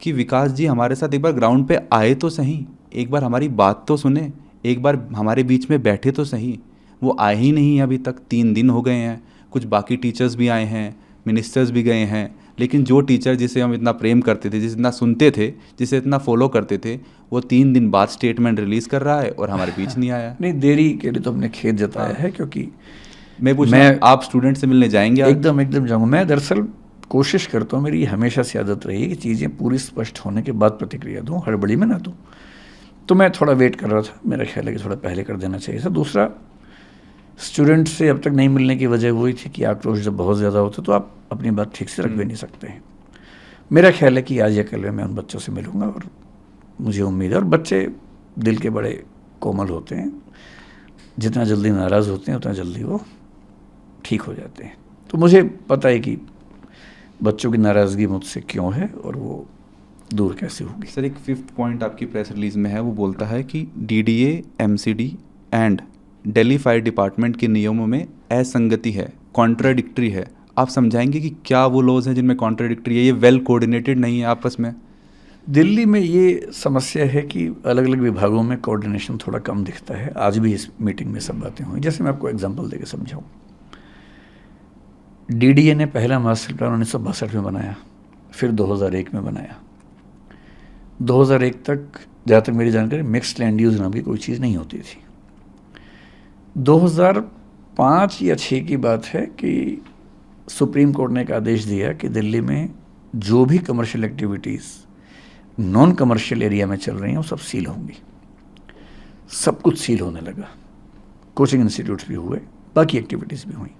कि विकास जी हमारे साथ एक बार ग्राउंड पे आए तो सही, एक बार हमारी बात तो सुने, एक बार हमारे बीच में बैठे तो सही। वो आए ही नहीं अभी तक, 3 दिन हो गए हैं। कुछ बाकी टीचर्स भी आए हैं, मिनिस्टर्स भी गए हैं, लेकिन जो टीचर जिसे हम इतना प्रेम करते थे, जिसे इतना सुनते थे, जिसे इतना फॉलो करते थे, वो 3 दिन बाद स्टेटमेंट रिलीज़ कर रहा है और हमारे बीच नहीं आया। नहीं, देरी के लिए तो हमने खेद जताया है, क्योंकि मैं आप स्टूडेंट से मिलने जाएंगे? एकदम जाऊँगा। मैं दरअसल कोशिश करता हूँ, मेरी हमेशा से आदत रही है कि चीज़ें पूरी स्पष्ट होने के बाद प्रतिक्रिया दूँ, हड़बड़ी में ना दूँ। तो मैं थोड़ा वेट कर रहा था, मेरा ख्याल है कि थोड़ा पहले कर देना चाहिए था। दूसरा, स्टूडेंट से अब तक नहीं मिलने की वजह वही थी कि आक्रोश जब बहुत ज़्यादा होता तो आप अपनी बात ठीक से रख भी नहीं सकते हैं। मेरा ख्याल है कि आज या कल में मैं उन बच्चों से मिलूँगा, और मुझे उम्मीद है, और बच्चे दिल के बड़े कोमल होते हैं, जितना जल्दी नाराज़ होते हैं उतना जल्दी वो ठीक हो जाते हैं। तो मुझे पता है कि बच्चों की नाराज़गी मुझसे क्यों है और वो दूर कैसे होगी। सर, एक 5th पॉइंट आपकी प्रेस रिलीज़ में है, वो बोलता है कि DDA, MCD and Delhi fire department के नियमों में असंगति है, कॉन्ट्राडिक्टरी है। आप समझाएंगे कि क्या वो लॉज हैं जिनमें कॉन्ट्राडिक्टरी है, ये वेल कोऑर्डिनेटेड नहीं है आपस में? दिल्ली में ये समस्या है कि अलग अलग विभागों में कोऑर्डिनेशन थोड़ा कम दिखता है। आज भी इस मीटिंग में सब बातें हुई। जैसे मैं आपको एग्जांपल देके समझाऊँ, DDA ने पहला मास्टर प्लान 1962 में बनाया, फिर 2001 में बनाया। 2001 तक, जहाँ तक मेरी जानकारी, मिक्स्ड लैंड यूज़ नाम की कोई चीज़ नहीं होती थी। 2005 या 6 की बात है कि सुप्रीम कोर्ट ने एक आदेश दिया कि दिल्ली में जो भी commercial activities non commercial area में चल रही हैं वो सब सील होंगी। सब कुछ सील होने लगा, कोचिंग इंस्टीट्यूट्स भी हुए, बाकी एक्टिविटीज़ भी हुई।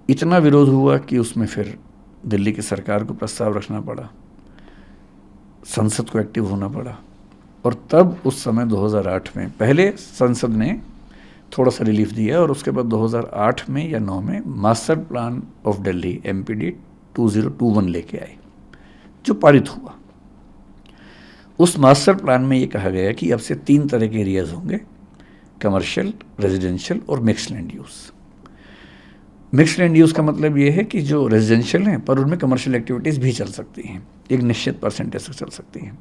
इतना विरोध हुआ कि उसमें फिर दिल्ली की सरकार को प्रस्ताव रखना पड़ा, संसद को एक्टिव होना पड़ा, और तब उस समय 2008 में पहले संसद ने थोड़ा सा रिलीफ दिया, और उसके बाद 2008 में या 9 में master plan of Delhi MPD 2021 लेके आए, जो पारित हुआ। उस मास्टर प्लान में ये कहा गया कि अब से 3 तरह के एरियाज होंगे, कमर्शियल, रेजिडेंशियल और mixed land use. Mixed land use का मतलब ये है कि जो रेजिडेंशियल हैं पर उनमें कमर्शियल एक्टिविटीज़ भी चल सकती हैं, एक निश्चित परसेंटेज तक चल सकती हैं।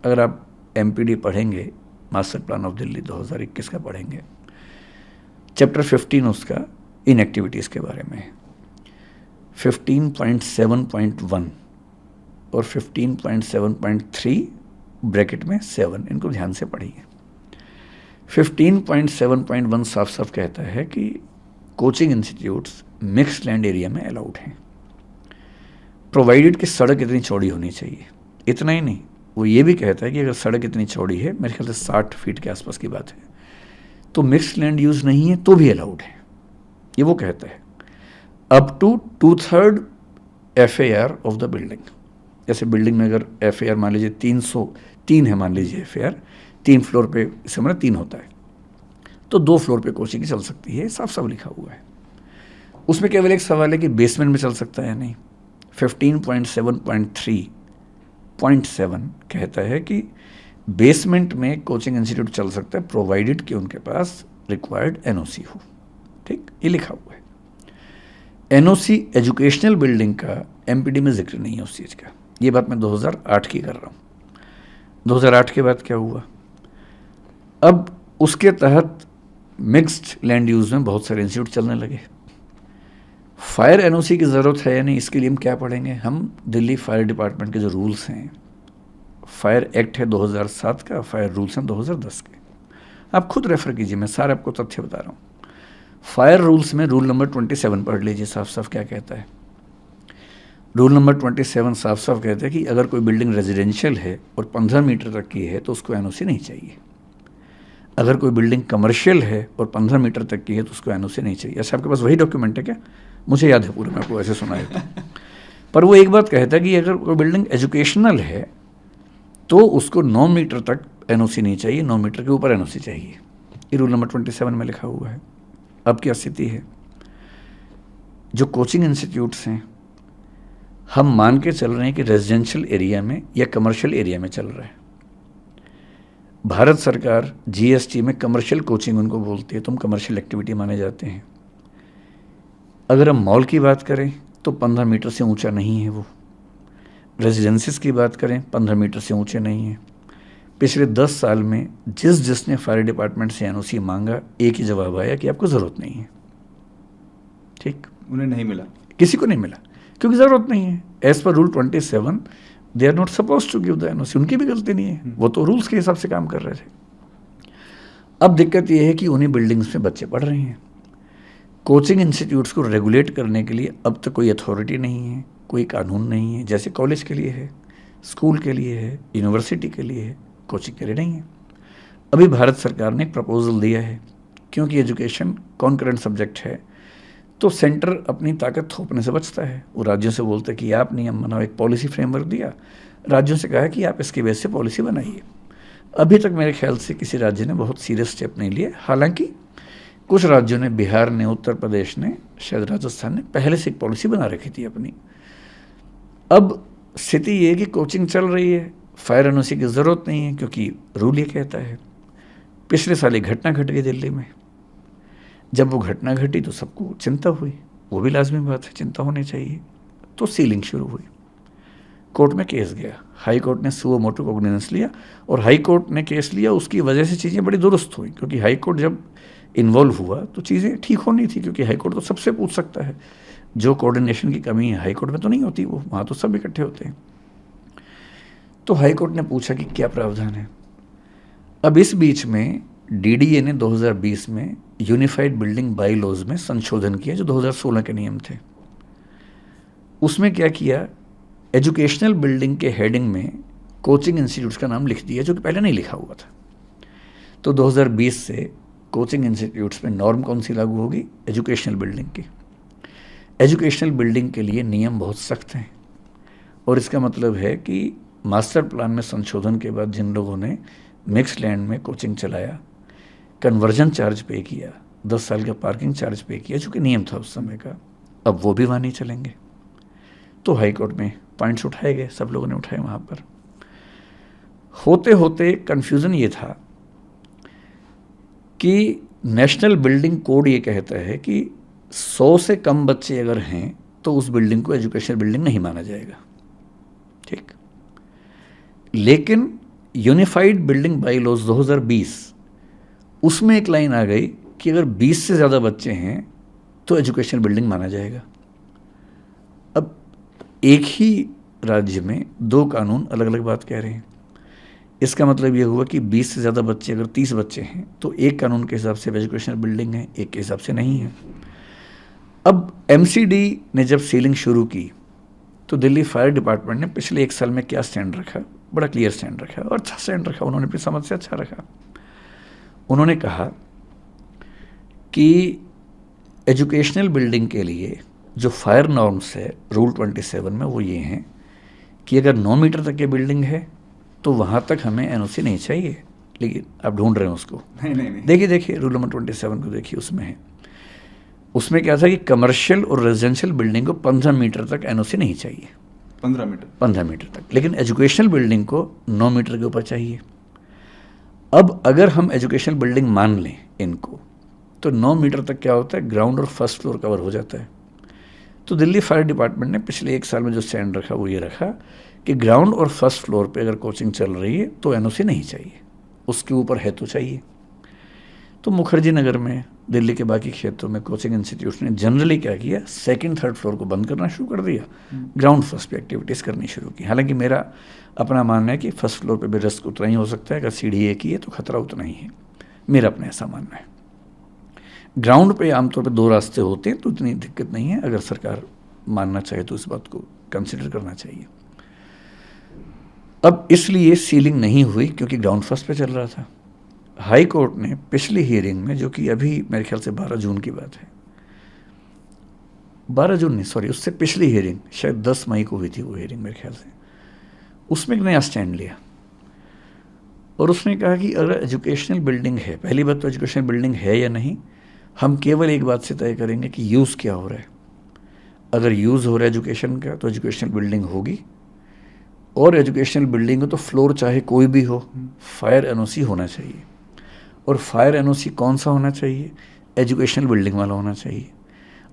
अगर आप MPD पढ़ेंगे, मास्टर प्लान ऑफ दिल्ली 2021 का पढ़ेंगे, चैप्टर 15 उसका इन एक्टिविटीज़ के बारे में है। 15.7.1 और 15.7.3 ब्रैकेट में 7, इनको ध्यान से पढ़िए। 15.7.1 साफ साफ कहता है कि coaching institutes mixed land area में अलाउड हैं, प्रोवाइडेड कि सड़क इतनी चौड़ी होनी चाहिए। इतना ही नहीं, वो ये भी कहता है कि अगर सड़क इतनी चौड़ी है, मेरे ख्याल से 60 फीट के आसपास की बात है, तो मिक्स्ड लैंड यूज़ नहीं है तो भी अलाउड है, ये वो कहता है। Up to 2/3 FAR of the building. जैसे बिल्डिंग में अगर FAR मान लीजिए 303 है, मान लीजिए FAR 3 फ्लोर पे, इससे हमारा 3 होता है, तो 2 फ्लोर पे कोचिंग चल सकती है, साफ साफ लिखा हुआ है। उसमें केवल एक सवाल है कि बेसमेंट में चल सकता है या नहीं, 15.7.3.7 कहता है कि बेसमेंट में कोचिंग इंस्टीट्यूट चल सकता है प्रोवाइडेड कि उनके पास रिक्वायर्ड एनओसी हो। ठीक, ये लिखा हुआ है। एनओसी एजुकेशनल बिल्डिंग का एमपीडी में जिक्र नहीं है उस चीज़ का। ये बात मैं 2008 की कर रहा हूँ। 2008 के बाद क्या हुआ? अब उसके तहत मिक्स्ड लैंड यूज़ में बहुत सारे इंस्टीट्यूट चलने लगे। फायर एनओसी की ज़रूरत है या नहीं, इसके लिए हम क्या पढ़ेंगे? हम दिल्ली फायर डिपार्टमेंट के जो रूल्स हैं, फायर एक्ट है 2007 का, फायर रूल्स हैं 2010 के, आप खुद रेफर कीजिए, मैं सारे आपको तथ्य बता रहा हूँ। फायर रूल्स में रूल नंबर 27 पढ़ लीजिए, साफ साफ क्या कहता है। रूल नंबर 27 साफ साफ कहता है कि अगर कोई बिल्डिंग रेजिडेंशियल है और 15 मीटर तक की है तो उसको एनओसी नहीं चाहिए। अगर कोई बिल्डिंग कमर्शियल है और 15 मीटर तक की है तो उसको एनओसी नहीं चाहिए। ऐसा आपके पास वही डॉक्यूमेंट है क्या? मुझे याद है पूरा, मैं आपको ऐसे सुनाया था। पर वो एक बात कहता है कि अगर कोई बिल्डिंग एजुकेशनल है तो उसको 9 मीटर तक एनओसी नहीं चाहिए, 9 मीटर के ऊपर एनओसी चाहिए। ये रूल नंबर 27 में लिखा हुआ है। अब क्या स्थिति है? जो कोचिंग इंस्टीट्यूट्स हैं, हम मान के चल रहे हैं कि रेजिडेंशियल एरिया में या कमर्शियल एरिया में चल रहा है। भारत सरकार जीएसटी में कमर्शियल कोचिंग उनको बोलती है, तुम कमर्शियल एक्टिविटी माने जाते हैं। अगर हम मॉल की बात करें तो 15 मीटर से ऊंचा नहीं है वो। रेजिडेंसीज की बात करें 15 मीटर से ऊंचे नहीं है। पिछले 10 साल में जिसने फायर डिपार्टमेंट से एनओसी मांगा, एक ही जवाब आया कि आपको ज़रूरत नहीं है। ठीक, उन्हें नहीं मिला, किसी को नहीं मिला क्योंकि ज़रूरत नहीं है। As per rule 27 they are not suppose to give the NOC. उनकी भी गलती नहीं है, वो तो रूल्स के हिसाब से काम कर रहे थे। अब दिक्कत ये है कि उन्हीं बिल्डिंग्स में बच्चे पढ़ रहे हैं। कोचिंग इंस्टीट्यूट्स को रेगुलेट करने के लिए अब तक कोई अथॉरिटी नहीं है, कोई कानून नहीं है। जैसे कॉलेज के लिए है, स्कूल के लिए है, यूनिवर्सिटी के लिए है, कोचिंग के लिए नहीं है। अभी भारत सरकार ने एक प्रपोजल दिया है, क्योंकि एजुकेशन कॉन्करेंट सब्जेक्ट है तो सेंटर अपनी ताकत थोपने से बचता है। वो राज्यों से बोलते हैं कि आप नियम बनाओ, एक पॉलिसी फ्रेमवर्क दिया, राज्यों से कहा कि आप इसके बेस से पॉलिसी बनाइए। अभी तक मेरे ख्याल से किसी राज्य ने बहुत सीरियस स्टेप नहीं लिए। हालांकि कुछ राज्यों ने, बिहार ने, उत्तर प्रदेश ने, शायद राजस्थान ने पहले से एक पॉलिसी बना रखी थी अपनी। अब स्थिति ये है कि कोचिंग चल रही है, फायर एनओसी की ज़रूरत नहीं है क्योंकि रूल ये कहता है। पिछले साल एक घटना घट गई दिल्ली में। जब वो घटना घटी तो सबको चिंता हुई, वो भी लाजमी बात है, चिंता होनी चाहिए। तो सीलिंग शुरू हुई, कोर्ट में केस गया, हाई कोर्ट ने सुओ मोटो कॉग्निजेंस लिया और हाई कोर्ट ने केस लिया। उसकी वजह से चीज़ें बड़ी दुरुस्त हुई, क्योंकि हाई कोर्ट जब इन्वॉल्व हुआ तो चीज़ें ठीक होनी थी, क्योंकि हाई कोर्ट तो सबसे पूछ सकता है। जो कोऑर्डिनेशन की कमी है हाई कोर्ट में तो नहीं होती, वो वहाँ तो सब इकट्ठे होते हैं। तो हाई कोर्ट ने पूछा कि क्या प्रावधान है। अब इस बीच में डीडीए ने 2020 में यूनिफाइड बिल्डिंग बाई लॉज में संशोधन किया, जो 2016 के नियम थे। उसमें क्या किया, एजुकेशनल बिल्डिंग के हेडिंग में कोचिंग इंस्टीट्यूट्स का नाम लिख दिया, जो कि पहले नहीं लिखा हुआ था। तो 2020 से कोचिंग इंस्टीट्यूट्स में नॉर्म कौन सी लागू होगी? एजुकेशनल बिल्डिंग की। एजुकेशनल बिल्डिंग के लिए नियम बहुत सख्त हैं और इसका मतलब है कि मास्टर प्लान में संशोधन के बाद जिन लोगों ने मिक्स लैंड में कोचिंग चलाया, कन्वर्जन चार्ज पे किया, 10 साल का पार्किंग चार्ज पे किया, जो कि नियम था उस समय का, अब वो भी वहाँ नहीं चलेंगे। तो हाई कोर्ट में पॉइंट्स उठाए गए, सब लोगों ने उठाए। वहाँ पर होते होते कन्फ्यूज़न ये था कि नेशनल बिल्डिंग कोड ये कहता है कि 100 से कम बच्चे अगर हैं तो उस बिल्डिंग को एजुकेशनल बिल्डिंग नहीं माना जाएगा। ठीक, लेकिन यूनिफाइड बिल्डिंग बाई लॉज 2020 उसमें एक लाइन आ गई कि अगर 20 से ज़्यादा बच्चे हैं तो एजुकेशनल बिल्डिंग माना जाएगा। अब एक ही राज्य में दो कानून अलग अलग बात कह रहे हैं। इसका मतलब ये हुआ कि 20 से ज़्यादा बच्चे, अगर 30 बच्चे हैं तो एक कानून के हिसाब से एजुकेशनल बिल्डिंग है, एक के हिसाब से नहीं है। अब एमसीडी ने जब सीलिंग शुरू की तो दिल्ली फायर डिपार्टमेंट ने पिछले 1 साल में क्या स्टैंड रखा? बड़ा क्लियर स्टैंड रखा और अच्छा स्टैंड रखा। उन्होंने अपनी समझ से अच्छा रखा। उन्होंने कहा कि एजुकेशनल बिल्डिंग के लिए जो फायर नॉर्म्स है रूल 27 में, वो ये हैं कि अगर 9 मीटर तक की बिल्डिंग है तो वहाँ तक हमें एनओसी नहीं चाहिए। लेकिन आप ढूंढ रहे हैं उसको, नहीं। देखिए रूल नंबर 27 को देखिए, उसमें है उसमें क्या था कि कमर्शियल और रेजिडेंशियल बिल्डिंग को 15 मीटर तक एनओसी नहीं चाहिए, 15 मीटर तक, लेकिन एजुकेशनल बिल्डिंग को 9 मीटर के ऊपर चाहिए। अब अगर हम एजुकेशनल बिल्डिंग मान लें इनको, तो 9 मीटर तक क्या होता है, ग्राउंड और फर्स्ट फ्लोर कवर हो जाता है। तो दिल्ली फायर डिपार्टमेंट ने पिछले 1 साल में जो स्टैंड रखा वो ये रखा कि ग्राउंड और फर्स्ट फ्लोर पे अगर कोचिंग चल रही है तो एनओसी नहीं चाहिए, उसके ऊपर है तो चाहिए। तो मुखर्जी नगर में, दिल्ली के बाकी क्षेत्रों में कोचिंग इंस्टीट्यूट ने जनरली क्या किया, सेकंड थर्ड फ्लोर को बंद करना शुरू कर दिया, ग्राउंड फर्स्ट पे एक्टिविटीज़ करनी शुरू की। हालांकि मेरा अपना मानना है कि फर्स्ट फ्लोर पे भी रिस्क उतना ही हो सकता है, अगर सीढ़ी एक ही है तो खतरा उतना ही है, मेरा अपना ऐसा मानना है। ग्राउंड पे आमतौर पे 2 रास्ते होते हैं तो इतनी दिक्कत नहीं है, अगर सरकार मानना चाहे तो इस बात को कंसिडर करना चाहिए। अब इसलिए सीलिंग नहीं हुई क्योंकि ग्राउंड फर्स्ट पे चल रहा था। हाई कोर्ट ने पिछली हियरिंग में, जो कि अभी मेरे ख्याल से 12 जून की बात है, 12 जून नहीं सॉरी, उससे पिछली हियरिंग शायद 10 मई को हुई थी वो हियरिंग मेरे ख्याल से, उसमें एक नया स्टैंड लिया और उसने कहा कि अगर एजुकेशनल बिल्डिंग है, पहली बात तो एजुकेशनल बिल्डिंग है या नहीं, हम केवल एक बात से तय करेंगे कि यूज़ क्या हो रहा है। अगर यूज़ हो रहा है एजुकेशन का तो एजुकेशनल बिल्डिंग होगी, और एजुकेशनल बिल्डिंग हो तो फ्लोर चाहे कोई भी हो, फायर एनओसी होना चाहिए। और फायर एनओसी कौन सा होना चाहिए, एजुकेशनल बिल्डिंग वाला होना चाहिए।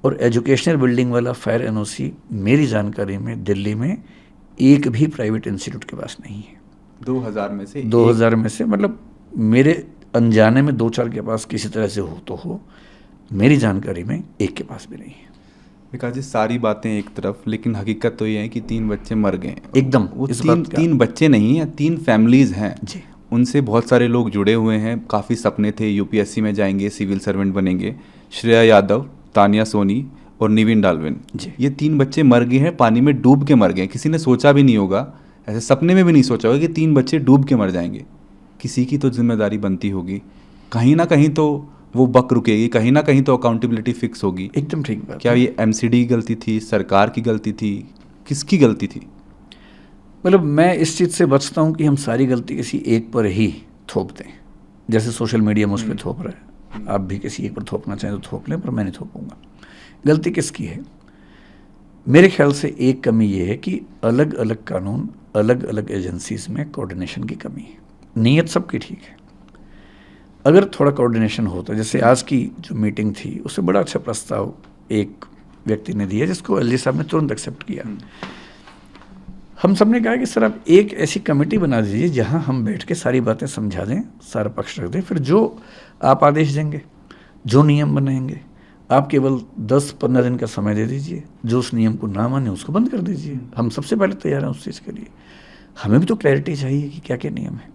और एजुकेशनल बिल्डिंग वाला फायर एनओसी मेरी जानकारी में दिल्ली में एक भी प्राइवेट इंस्टीट्यूट के पास नहीं है। 2000 में से मतलब मेरे अनजाने में 2-4 के पास किसी तरह से हो तो हो, मेरी जानकारी में एक के पास भी नहीं है। विकास जी, सारी बातें एक तरफ, लेकिन हकीकत तो ये है कि 3 बच्चे मर गए एकदम। वो 3 बच्चे नहीं हैं, 3 फैमिलीज़ हैं जी। उनसे बहुत सारे लोग जुड़े हुए हैं, काफ़ी सपने थे, यूपीएससी में जाएंगे, सिविल सर्वेंट बनेंगे। श्रेया यादव, तानिया सोनी और निविन डालविन, ये 3 बच्चे मर गए हैं, पानी में डूब के मर गए। किसी ने सोचा भी नहीं होगा, ऐसे सपने में भी नहीं सोचा होगा कि 3 बच्चे डूब के मर जाएंगे। किसी की तो जिम्मेदारी बनती होगी, कहीं ना कहीं तो वो बक रुकेगी, कहीं ना कहीं तो अकाउंटेबिलिटी फिक्स होगी। एकदम ठीक बात। क्या ये एमसीडी की गलती थी, सरकार की गलती थी, किसकी गलती थी? मतलब मैं इस चीज़ से बचता हूँ कि हम सारी गलती किसी एक पर ही थोप दें, जैसे सोशल मीडिया मुझ पर थोप रहा है। आप भी किसी एक पर थोपना चाहें तो थोप लें, पर मैं नहीं थोपूंगा। गलती किसकी है? मेरे ख्याल से एक कमी ये है कि अलग अलग कानून, अलग अलग एजेंसीज में कोऑर्डिनेशन की कमी है। नीयत सबकी ठीक है, अगर थोड़ा कोऑर्डिनेशन होता, जैसे आज की जो मीटिंग थी उससे बड़ा अच्छा प्रस्ताव एक व्यक्ति ने दिया जिसको एलजी साहब ने तुरंत एक्सेप्ट किया। हम सब ने कहा कि सर आप एक ऐसी कमेटी बना दीजिए जहां हम बैठ के सारी बातें समझा दें, सारा पक्ष रख दें, फिर जो आप आदेश देंगे, जो नियम बनाएंगे, आप केवल 10-15 दिन का समय दे दीजिए, जो उस नियम को ना माने उसको बंद कर दीजिए। हम सबसे पहले तैयार हैं उस चीज़ के लिए। हमें भी तो क्लैरिटी चाहिए कि क्या क्या नियम है।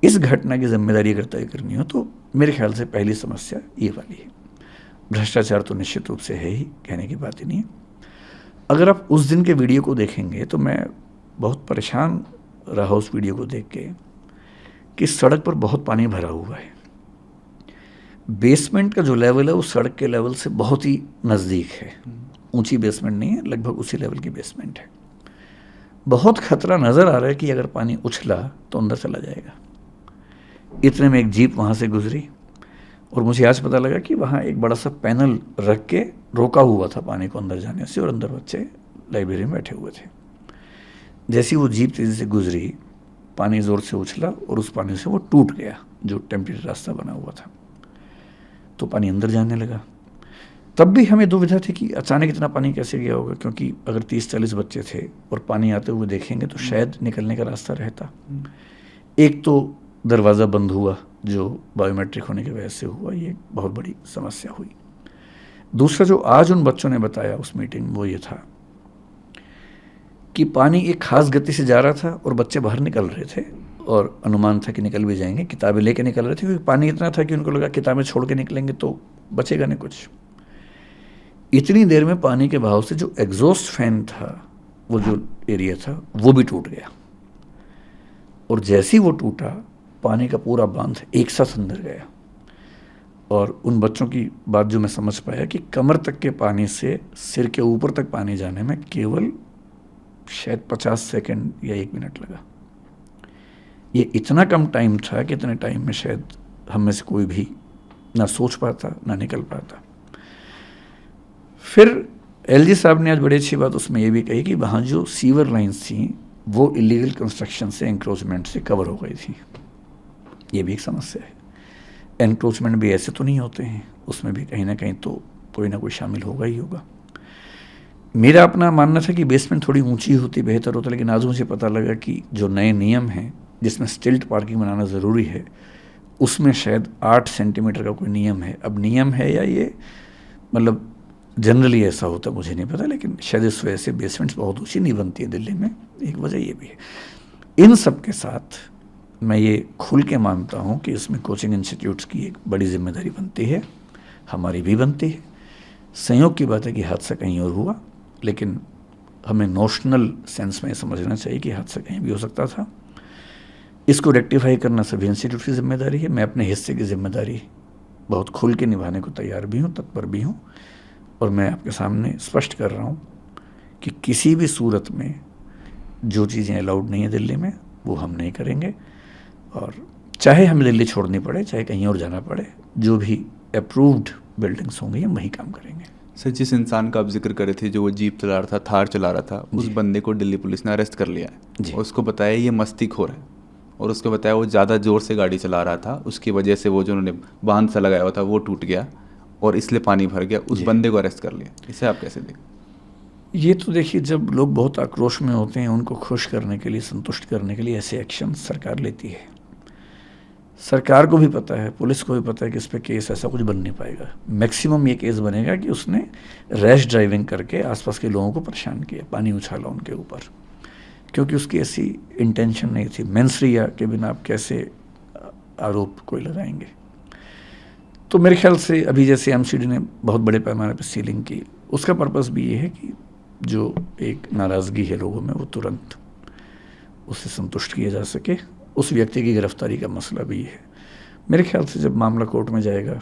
इस घटना की जिम्मेदारी अगर तय करनी हो तो मेरे ख्याल से पहली समस्या ये वाली है। भ्रष्टाचार तो निश्चित रूप से है ही, कहने की बात ही नहीं है। अगर आप उस दिन के वीडियो को देखेंगे तो मैं बहुत परेशान रहा उस वीडियो को देख के कि सड़क पर बहुत पानी भरा हुआ है। बेसमेंट का जो लेवल है वो सड़क के लेवल से बहुत ही नज़दीक है, ऊंची बेसमेंट नहीं है, लगभग उसी लेवल की बेसमेंट है। बहुत खतरा नज़र आ रहा है कि अगर पानी उछला तो अंदर चला जाएगा। इतने में एक जीप वहाँ से गुजरी और मुझे आज पता लगा कि वहाँ एक बड़ा सा पैनल रख के रोका हुआ था पानी को अंदर जाने से, और अंदर बच्चे लाइब्रेरी में बैठे हुए थे। जैसी वो जीप तेज़ी से गुजरी, पानी ज़ोर से उछला और उस पानी से वो टूट गया जो टेम्परेरी रास्ता बना हुआ था, तो पानी अंदर जाने लगा। तब भी हमें दुविधा थी कि अचानक इतना पानी कैसे गया होगा, क्योंकि अगर 30-40 बच्चे थे और पानी आते हुए देखेंगे तो शायद निकलने का रास्ता रहता। एक तो दरवाज़ा बंद हुआ जो बायोमेट्रिक होने की वजह से हुआ, ये बहुत बड़ी समस्या हुई। दूसरा जो आज उन बच्चों ने बताया उस मीटिंग में वो ये था कि पानी एक खास गति से जा रहा था और बच्चे बाहर निकल रहे थे और अनुमान था कि निकल भी जाएंगे, किताबें लेके निकल रहे थे क्योंकि पानी इतना था कि उनको लगा किताबें छोड़ के निकलेंगे तो बचेगा नहीं कुछ। इतनी देर में पानी के बहाव से जो एग्जॉस्ट फैन था, वो जो एरिया था, वो भी टूट गया और जैसे ही वो टूटा पानी का पूरा बांध एक साथ अंदर गया। और उन बच्चों की बात जो मैं समझ पाया कि कमर तक के पानी से सिर के ऊपर तक पानी जाने में केवल शायद 50 सेकंड या 1 मिनट लगा। ये इतना कम टाइम था कि इतने टाइम में शायद हम में से कोई भी ना सोच पाता ना निकल पाता। फिर एलजी साहब ने आज बड़ी अच्छी बात उसमें ये भी कही कि वहाँ जो सीवर लाइन्स थी वो इलीगल कंस्ट्रक्शन से, एंक्रोचमेंट से कवर हो गई थी। ये भी एक समस्या है। एनक्रोचमेंट भी ऐसे तो नहीं होते हैं, उसमें भी कहीं ना कहीं तो कोई ना कोई शामिल होगा ही होगा। मेरा अपना मानना था कि बेसमेंट थोड़ी ऊंची होती बेहतर होता, लेकिन आज मुझे पता लगा कि जो नए नियम हैं जिसमें स्टिल्ट पार्किंग बनाना ज़रूरी है, उसमें शायद 8 सेंटीमीटर का कोई नियम है। अब नियम है या ये मतलब जनरली ऐसा होता मुझे नहीं पता, लेकिन शायद इस वजह से बेसमेंट्स बहुत ऊँची नहीं बनती है दिल्ली में, एक वजह ये भी है। इन सब के साथ मैं ये खुल के मानता हूँ कि इसमें कोचिंग इंस्टीट्यूट्स की एक बड़ी जिम्मेदारी बनती है, हमारी भी बनती है। संयोग की बात है कि हादसा कहीं और हुआ, लेकिन हमें नोशनल सेंस में समझना चाहिए कि हादसा कहीं भी हो सकता था। इसको रेक्टिफाई करना सभी इंस्टीट्यूट की जिम्मेदारी है। मैं अपने हिस्से की जिम्मेदारी बहुत खुल के निभाने को तैयार भी हूँ, तत्पर भी हूँ, और मैं आपके सामने स्पष्ट कर रहा हूँ कि किसी भी सूरत में जो चीज़ें अलाउड नहीं है दिल्ली में वो हम नहीं करेंगे, और चाहे हमें दिल्ली छोड़नी पड़े, चाहे कहीं और जाना पड़े, जो भी अप्रूव्ड बिल्डिंग्स होंगी हम वही काम करेंगे। सर, जिस इंसान का आप जिक्र कर रहे थे जो वो जीप चला रहा था, थार चला रहा था, उस बंदे को दिल्ली पुलिस ने अरेस्ट कर लिया है। उसको बताया ये मस्तीखोर है, और उसको बताया वो ज़्यादा ज़ोर से गाड़ी चला रहा था, उसकी वजह से वो जो उन्होंने बांध सा लगाया हुआ था वो टूट गया और इसलिए पानी भर गया। उस बंदे को अरेस्ट कर लिया। इसे आप कैसे देखें? ये तो देखिए, जब लोग बहुत आक्रोश में होते हैं उनको खुश करने के लिए, संतुष्ट करने के लिए ऐसे एक्शन सरकार लेती है। सरकार को भी पता है, पुलिस को भी पता है कि इस पर केस ऐसा कुछ बन नहीं पाएगा। मैक्सिमम ये केस बनेगा कि उसने रैश ड्राइविंग करके आसपास के लोगों को परेशान किया, पानी उछाला उनके ऊपर, क्योंकि उसकी ऐसी इंटेंशन नहीं थी। मेंसरिया के बिना आप कैसे आरोप कोई लगाएंगे? तो मेरे ख्याल से अभी जैसे एमसीडी ने बहुत बड़े पैमाने पर सीलिंग की, उसका पर्पस भी ये है कि जो एक नाराज़गी है लोगों में वो तुरंत उससे संतुष्ट किया जा सके। उस व्यक्ति की गिरफ्तारी का मसला भी है। मेरे ख्याल से जब मामला कोर्ट में जाएगा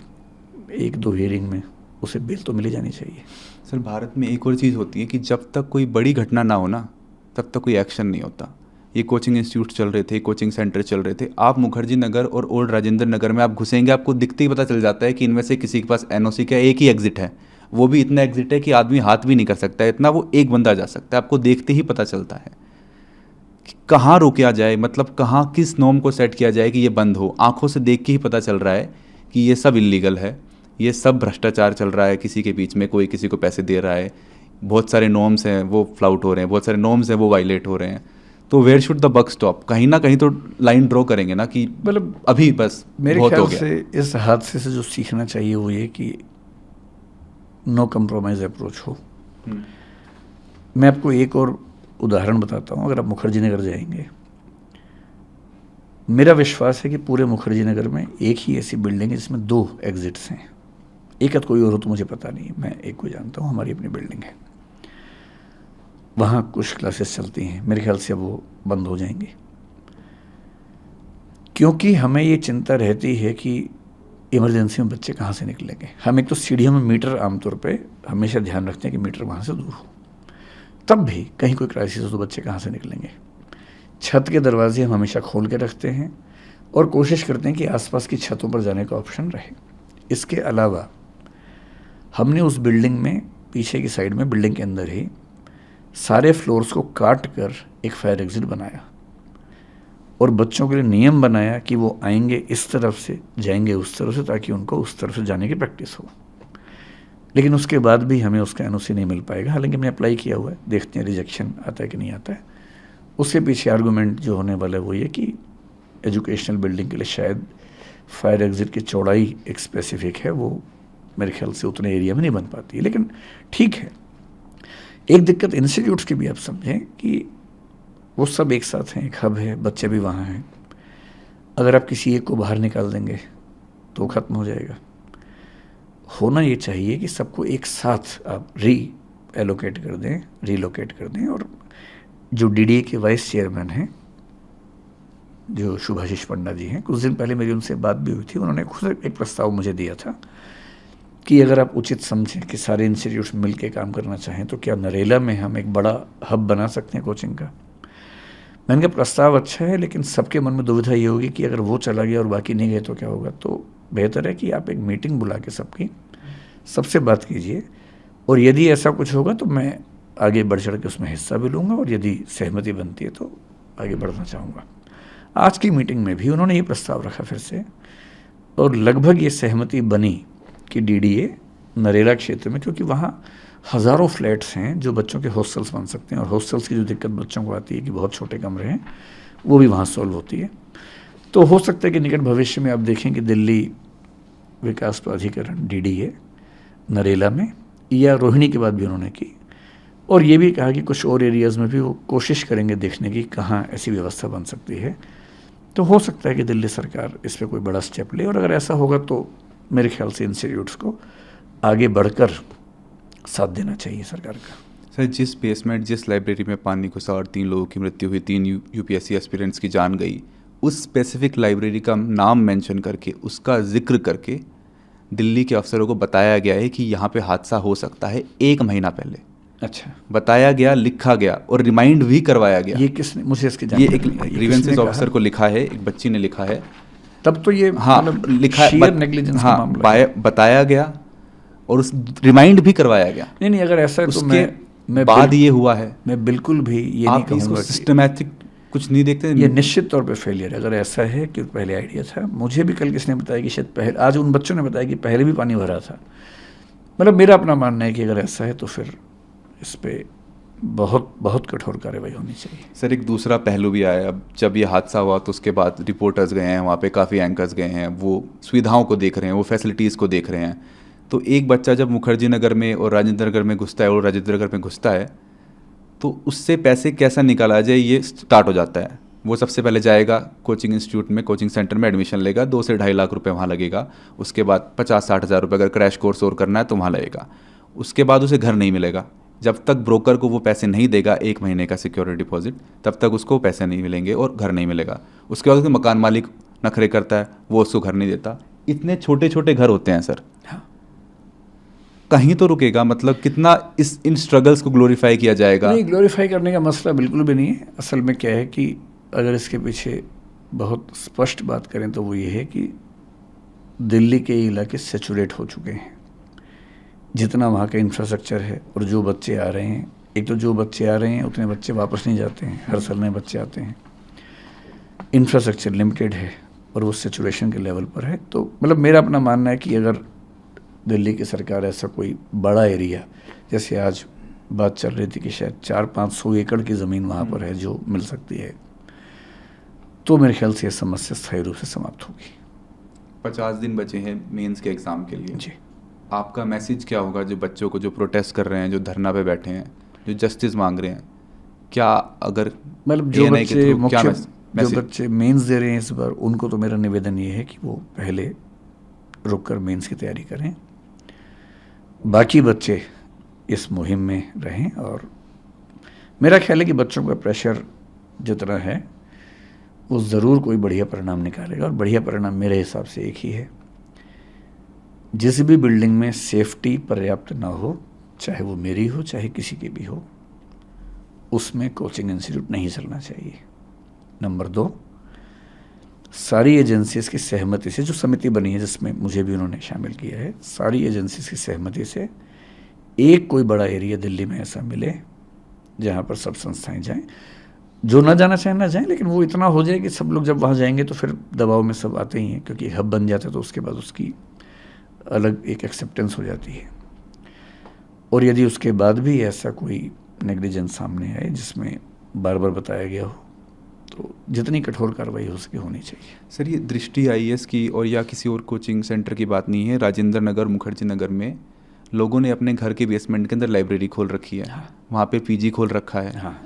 1-2 हियरिंग में उसे बेल तो मिली जानी चाहिए। सर, भारत में एक और चीज़ होती है कि जब तक कोई बड़ी घटना ना हो ना, तब तक कोई एक्शन नहीं होता। ये कोचिंग इंस्टीट्यूट चल रहे थे, कोचिंग सेंटर चल रहे थे। आप मुखर्जी नगर और ओल्ड राजेंद्र नगर में आप घुसेंगे, आपको दिखते ही पता चल जाता है कि इनमें से किसी के पास एनओसी का एक ही एग्जिट है। वो भी इतना एग्जिट है कि आदमी हाथ भी नहीं कर सकता है, इतना वो एक बंदा जा सकता है। आपको देखते ही पता चलता है कि कहाँ रोका जाए, मतलब कहाँ किस नॉर्म को सेट किया जाए कि ये बंद हो। आंखों से देख के ही पता चल रहा है कि ये सब इलीगल है, ये सब भ्रष्टाचार चल रहा है, किसी के बीच में कोई किसी को पैसे दे रहा है, बहुत सारे नॉर्म्स हैं वो फ्लाउट हो रहे हैं, बहुत सारे नॉर्म्स हैं वो वायलेट हो रहे हैं। तो where should the buck stop? कहीं ना कहीं तो लाइन ड्रॉ करेंगे ना कि मतलब अभी बस मेरे बहुत हो ख्याल गया। से इस हादसे से जो सीखना चाहिए वो ये कि नो कंप्रोमाइज अप्रोच हो। मैं आपको एक और उदाहरण बताता हूँ। अगर आप मुखर्जी नगर जाएंगे, मेरा विश्वास है कि पूरे मुखर्जी नगर में एक ही ऐसी बिल्डिंग है जिसमें 2 एग्जिट्स हैं। एक कोई और हो तो मुझे पता नहीं, मैं एक को जानता हूँ, हमारी अपनी बिल्डिंग है। वहाँ कुछ क्लासेस चलती हैं, मेरे ख्याल से वो बंद हो जाएंगी, क्योंकि हमें ये चिंता रहती है कि इमरजेंसी में बच्चे कहाँ से निकलेंगे। हम एक तो सीढ़ियों में मीटर आमतौर पे हमेशा ध्यान रखते हैं कि मीटर वहाँ से दूर हो, तब भी कहीं कोई क्राइसिस हो तो बच्चे कहाँ से निकलेंगे। छत के दरवाजे हम हमेशा खोल के रखते हैं और कोशिश करते हैं कि आसपास की छतों पर जाने का ऑप्शन रहे। इसके अलावा हमने उस बिल्डिंग में पीछे की साइड में, बिल्डिंग के अंदर ही सारे फ्लोर्स को काट कर एक फायर एग्जिट बनाया और बच्चों के लिए नियम बनाया कि वो आएंगे इस तरफ से, जाएंगे उस तरफ से, ताकि उनको उस तरफ से जाने की प्रैक्टिस हो। लेकिन उसके बाद भी हमें उसका एनओसी नहीं मिल पाएगा। हालांकि हमने अप्लाई किया हुआ है, देखते हैं रिजेक्शन आता है कि नहीं आता है। उसके पीछे आर्गूमेंट जो होने वाला है वो ये कि एजुकेशनल बिल्डिंग के लिए शायद फायर एग्जिट की चौड़ाई एक स्पेसिफिक है, वो मेरे ख्याल से उतने एरिया में नहीं बन पाती है। लेकिन ठीक है, एक दिक्कत इंस्टीट्यूट्स की भी आप समझें कि वो सब एक साथ हैं, एक हब है, बच्चे भी वहाँ हैं। अगर आप किसी एक को बाहर निकाल देंगे तो ख़त्म हो जाएगा। होना ये चाहिए कि सबको एक साथ आप रीएलोकेट कर दें, रीलोकेट कर दें। और जो डीडीए के वाइस चेयरमैन हैं, जो शुभाशीष पंडा जी हैं, कुछ दिन पहले मेरी उनसे बात भी हुई थी। उन्होंने खुद एक प्रस्ताव मुझे दिया था कि अगर आप उचित समझें कि सारे इंस्टीट्यूट्स मिल के काम करना चाहें तो क्या नरेला में हम एक बड़ा हब बना सकते हैं कोचिंग का। मैंने कहा प्रस्ताव अच्छा है, लेकिन सबके मन में दुविधा ये होगी कि अगर वो चला गया और बाकी नहीं गए तो क्या होगा। तो बेहतर है कि आप एक मीटिंग बुला के सबसे बात कीजिए और यदि ऐसा कुछ होगा तो मैं आगे बढ़ चढ़ के उसमें हिस्सा भी लूँगा, और यदि सहमति बनती है तो आगे बढ़ना चाहूँगा। आज की मीटिंग में भी उन्होंने ये प्रस्ताव रखा फिर से, और लगभग ये सहमति बनी कि डीडीए नरेला क्षेत्र में, क्योंकि वहाँ हज़ारों फ्लैट्स हैं जो बच्चों के हॉस्टल्स बन सकते हैं, और हॉस्टल्स की जो दिक्कत बच्चों को आती है कि बहुत छोटे कमरे हैं, वो भी वहाँ सॉल्व होती है। तो हो सकता है कि निकट भविष्य में आप देखें कि दिल्ली विकास प्राधिकरण डीडीए नरेला में, या रोहिणी के बाद भी उन्होंने की, और ये भी कहा कि कुछ और एरियाज़ में भी वो कोशिश करेंगे देखने की कहाँ ऐसी व्यवस्था बन सकती है। तो हो सकता है कि दिल्ली सरकार इस पर कोई बड़ा स्टेप ले, और अगर ऐसा होगा तो मेरे ख्याल से इंस्टीट्यूट्स को आगे बढ़कर साथ देना चाहिए सरकार का। सर, जिस बेसमेंट, जिस लाइब्रेरी में पानी घुसा और 3 लोगों की मृत्यु हुई, 3 यूपीएससी एस्पिरेंट्स की जान गई, उस स्पेसिफिक लाइब्रेरी का नाम मेंशन करके, उसका जिक्र करके दिल्ली के अफसरों को बताया गया है कि यहाँ पे हादसा हो सकता है 1 महीना पहले। अच्छा, बताया गया, लिखा गया और रिमाइंड भी करवाया गया। ये किसने, मुझे इसकी ये जानकारी एक नहीं है। ये ग्रीवेंसेस किसने ऑफिसर कहा? को लिखा है, एक बच्ची ने लिखा है। तब तो ये हाँ, मतलब लिखा sheer negligence का मामला है। बताया गया और उस रिमाइंड भी करवाया गया। नहीं, अगर ऐसा है तो उसके मैं बाद ये हुआ है। मैं बिल्कुल भी ये नहीं आप इसको कहूँगा सिस्टमैटिक कुछ नहीं देखते। ये निश्चित तौर पे फेलियर है। अगर ऐसा है कि पहले आइडिया था, मुझे भी कल किसने बताया कि शायद पहले, आज उन बच्चों ने बताया कि पहले भी पानी भरा था। मतलब मेरा अपना मानना है कि अगर ऐसा है तो फिर इस पर बहुत बहुत कठोर कार्रवाई होनी चाहिए। सर, एक दूसरा पहलू भी आया। अब जब ये हादसा हुआ तो उसके बाद रिपोर्टर्स गए हैं वहाँ पे, काफ़ी एंकर्स गए हैं, वो सुविधाओं को देख रहे हैं, वो फैसिलिटीज़ को देख रहे हैं। तो एक बच्चा जब मुखर्जी नगर में और राजेंद्र नगर में घुसता है, और राजेंद्र नगर में घुसता है, तो उससे पैसे कैसा निकाला जाए ये स्टार्ट हो जाता है। वो सबसे पहले जाएगा कोचिंग इंस्टीट्यूट में, कोचिंग सेंटर में एडमिशन लेगा, 2 से 2.5 लाख रुपए वहाँ लगेगा। उसके बाद 50-60 हज़ार रुपये अगर क्रैश कोर्स और करना है तो वहाँ लगेगा। उसके बाद उसे घर नहीं मिलेगा। जब तक ब्रोकर को वो पैसे नहीं देगा 1 महीने का सिक्योरिटी डिपॉजिट, तब तक उसको पैसे नहीं मिलेंगे और घर नहीं मिलेगा। उसके बाद उसके मकान मालिक नखरे करता है, वो उसको घर नहीं देता। इतने छोटे छोटे घर होते हैं सर। हाँ। कहीं तो रुकेगा। मतलब कितना इन स्ट्रगल्स को ग्लोरीफाई किया जाएगा। नहीं, ग्लोरीफाई करने का मसला बिल्कुल भी नहीं है। असल में क्या है कि अगर इसके पीछे बहुत स्पष्ट बात करें तो वो ये है कि दिल्ली के इलाके सैचुरेट हो चुके हैं। जितना वहाँ का इंफ्रास्ट्रक्चर है और जो बच्चे आ रहे हैं, एक तो जो बच्चे आ रहे हैं उतने बच्चे वापस नहीं जाते हैं, हर साल नए बच्चे आते हैं। इंफ्रास्ट्रक्चर लिमिटेड है और वो सैचुरेशन के लेवल पर है। तो मतलब मेरा अपना मानना है कि अगर दिल्ली की सरकार ऐसा कोई बड़ा एरिया, जैसे आज बात चल रही थी कि शायद 400-500 एकड़ की ज़मीन वहाँ पर है जो मिल सकती है, तो मेरे ख्याल से ये समस्या स्थायी रूप से समाप्त होगी। 50 दिन बचे हैं मेंस के एग्ज़ाम के लिए। जी, आपका मैसेज क्या होगा जो बच्चों को, जो प्रोटेस्ट कर रहे हैं, जो धरना पे बैठे हैं, जो जस्टिस मांग रहे हैं? क्या अगर मतलब जो ANI के बच्चे थ्रू क्या जो मैसेज? बच्चे मेंस दे रहे हैं इस बार, उनको तो मेरा निवेदन ये है कि वो पहले रुक कर मेंस की तैयारी करें। बाकी बच्चे इस मुहिम में रहें, और मेरा ख्याल है कि बच्चों का प्रेशर जितना है वो ज़रूर कोई बढ़िया परिणाम निकालेगा। और बढ़िया परिणाम मेरे हिसाब से एक ही है, जिस भी बिल्डिंग में सेफ्टी पर्याप्त ना हो, चाहे वो मेरी हो चाहे किसी की भी हो, उसमें कोचिंग इंस्टीट्यूट नहीं चलना चाहिए। नंबर 2, सारी एजेंसीज़ की सहमति से, जो समिति बनी है जिसमें मुझे भी उन्होंने शामिल किया है, सारी एजेंसीज़ की सहमति से एक कोई बड़ा एरिया दिल्ली में ऐसा मिले जहाँ पर सब संस्थाएं जाएं। जो ना जाना चाहें ना जाएं, लेकिन वो इतना हो जाए कि सब लोग जब वहाँ जाएंगे तो फिर दबाव में सब आते ही हैं, क्योंकि हब बन जाता है तो उसके बाद उसकी अलग एक एक्सेप्टेंस हो जाती है। और यदि उसके बाद भी ऐसा कोई नेग्लिजेंस सामने आए जिसमें बार बार बताया गया हो, तो जितनी कठोर कार्रवाई हो सके होनी चाहिए। सर, ये दृष्टि IAS की और या किसी और कोचिंग सेंटर की बात नहीं है। राजेंद्र नगर, मुखर्जी नगर में लोगों ने अपने घर के बेसमेंट के अंदर लाइब्रेरी खोल रखी है। हाँ। वहाँ पे PG खोल रखा है। हाँ,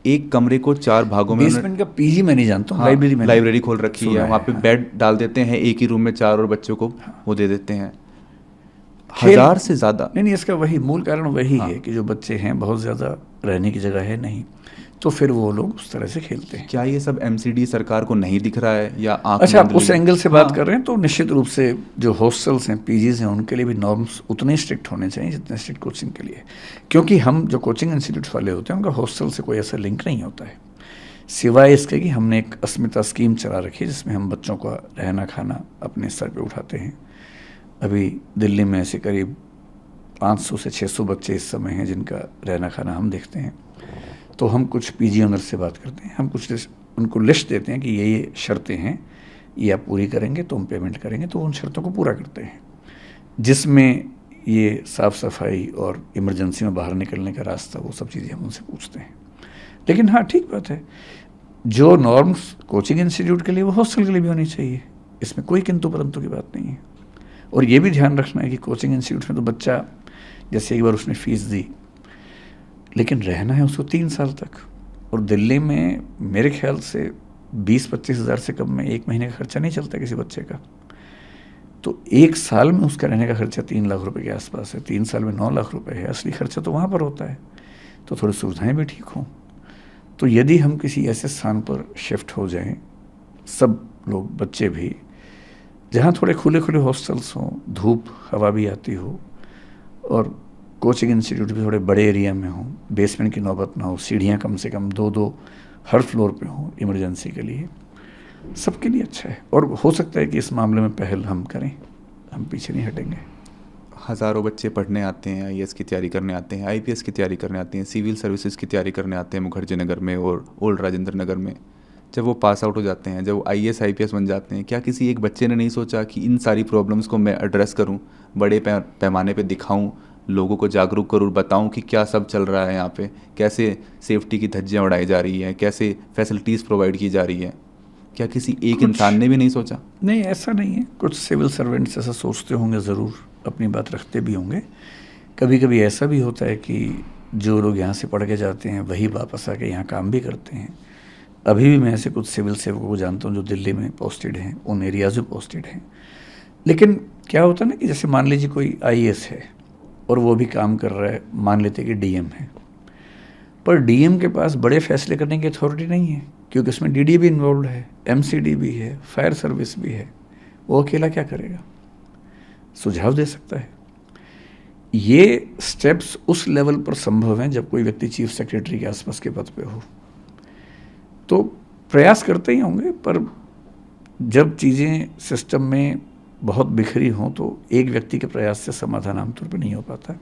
एक कमरे को 4 भागों में बेसमेंट का PG मैं नहीं जानता हूँ, हाँ, लाइब्रेरी खोल रखी सुना है। है, वहाँ पे हाँ। बेड डाल देते हैं, एक ही रूम में 4 और बच्चों को वो दे देते हैं। खेल- 1000 से ज़्यादा। नहीं, इसका वही मूल कारण वही हाँ। है कि जो बच्चे हैं बहुत ज़्यादा रहने की जगह है नहीं, तो फिर वो लोग उस तरह से खेलते हैं। क्या ये सब MCD सरकार को नहीं दिख रहा है या आंख अच्छा, आप मूंद उस ली? एंगल से बात हाँ। कर रहे हैं तो निश्चित रूप से जो हॉस्टल्स हैं, PGs हैं, उनके लिए भी नॉर्म्स उतने स्ट्रिक्ट होने चाहिए जितने स्ट्रिक्ट कोचिंग के लिए। क्योंकि हम जो कोचिंग इंस्टीट्यूट्स वाले होते हैं उनका हॉस्टल से कोई ऐसा लिंक नहीं होता है, सिवाय इसके कि हमने एक अस्मिता स्कीम चला रखी है जिसमें हम बच्चों का रहना खाना अपने सर पे उठाते हैं। अभी दिल्ली में ऐसे करीब 500 से 600 बच्चे इस समय हैं जिनका रहना खाना हम देखते हैं। तो हम कुछ पीजी ऑनर्स से बात करते हैं, हम कुछ उनको लिस्ट देते हैं कि ये शर्तें हैं, ये आप पूरी करेंगे तो हम पेमेंट करेंगे, तो उन शर्तों को पूरा करते हैं, जिसमें ये साफ़ सफाई और इमरजेंसी में बाहर निकलने का रास्ता, वो सब चीज़ें हम उनसे पूछते हैं। लेकिन हाँ, ठीक बात है, जो नॉर्म्स कोचिंग इंस्टीट्यूट के लिए वो हॉस्टल के लिए भी होनी चाहिए, इसमें कोई किंतु परंतु की बात नहीं है। और ये भी ध्यान रखना है कि कोचिंग इंस्टीट्यूट में तो बच्चा, जैसे एक बार उसने फ़ीस दी, लेकिन रहना है उसको 3 साल तक। और दिल्ली में मेरे ख्याल से 20-25 हज़ार से कम में 1 महीने का खर्चा नहीं चलता किसी बच्चे का। तो 1 साल में उसका रहने का खर्चा 3 लाख रुपए के आसपास है, 3 साल में 9 लाख रुपए है। असली खर्चा तो वहाँ पर होता है, तो थोड़ी सुविधाएं भी ठीक हों। तो यदि हम किसी ऐसे स्थान पर शिफ्ट हो जाएं, सब लोग, बच्चे भी, जहाँ थोड़े खुले खुले हॉस्टल्स हों, धूप हवा भी आती हो, और कोचिंग इंस्टीट्यूट भी थोड़े बड़े एरिया में हों, बेसमेंट की नौबत ना हो, सीढ़ियाँ कम से कम 2-2 हर फ्लोर पे हों इमरजेंसी के लिए, सबके लिए अच्छा है। और हो सकता है कि इस मामले में पहल हम करें, हम पीछे नहीं हटेंगे। हज़ारों बच्चे पढ़ने आते हैं, आईएएस की तैयारी करने आते हैं, आईपीएस की तैयारी करने आते हैं, सिविल सर्विसेज की तैयारी करने आते हैं मुखर्जी नगर में और ओल्ड राजेंद्र नगर में। जब वो पास आउट हो जाते हैं, जब वो आईएएस आईपीएस बन जाते हैं, क्या किसी एक बच्चे ने नहीं सोचा कि इन सारी प्रॉब्लम्स को मैं एड्रेस करूं, बड़े पैमाने पे दिखाऊं, लोगों को जागरूक करूं, बताऊं कि क्या सब चल रहा है यहाँ पे, कैसे सेफ्टी की धज्जियाँ उड़ाई जा रही हैं, कैसे फैसिलिटीज़ प्रोवाइड की जा रही है? क्या किसी एक इंसान ने भी नहीं सोचा? नहीं, ऐसा नहीं है। कुछ सिविल सर्वेंट्स ऐसा सोचते होंगे, ज़रूर अपनी बात रखते भी होंगे। कभी कभी ऐसा भी होता है कि जो लोग यहाँ से पढ़ के जाते हैं वही वापस आके यहाँ काम भी करते हैं। अभी भी मैं ऐसे कुछ सिविल सेवकों को जानता हूँ जो दिल्ली में पोस्टेड हैं, उन एरियाज में पोस्टेड हैं। लेकिन क्या होता है ना कि जैसे मान लीजिए कोई आईएएस है और वो भी काम कर रहा है, मान लेते कि डीएम है, पर डीएम के पास बड़े फैसले करने की अथॉरिटी नहीं है, क्योंकि उसमें डीडी भी इन्वॉल्व है, एमसीडी भी है, फायर सर्विस भी है। वो अकेला क्या करेगा? सुझाव दे सकता है। ये स्टेप्स उस लेवल पर संभव हैं जब कोई व्यक्ति चीफ सेक्रेटरी के आसपास के पद पे हो, तो प्रयास करते ही होंगे। पर जब चीज़ें सिस्टम में बहुत बिखरी हों तो एक व्यक्ति के प्रयास से समाधान आमतौर पर नहीं हो पाता।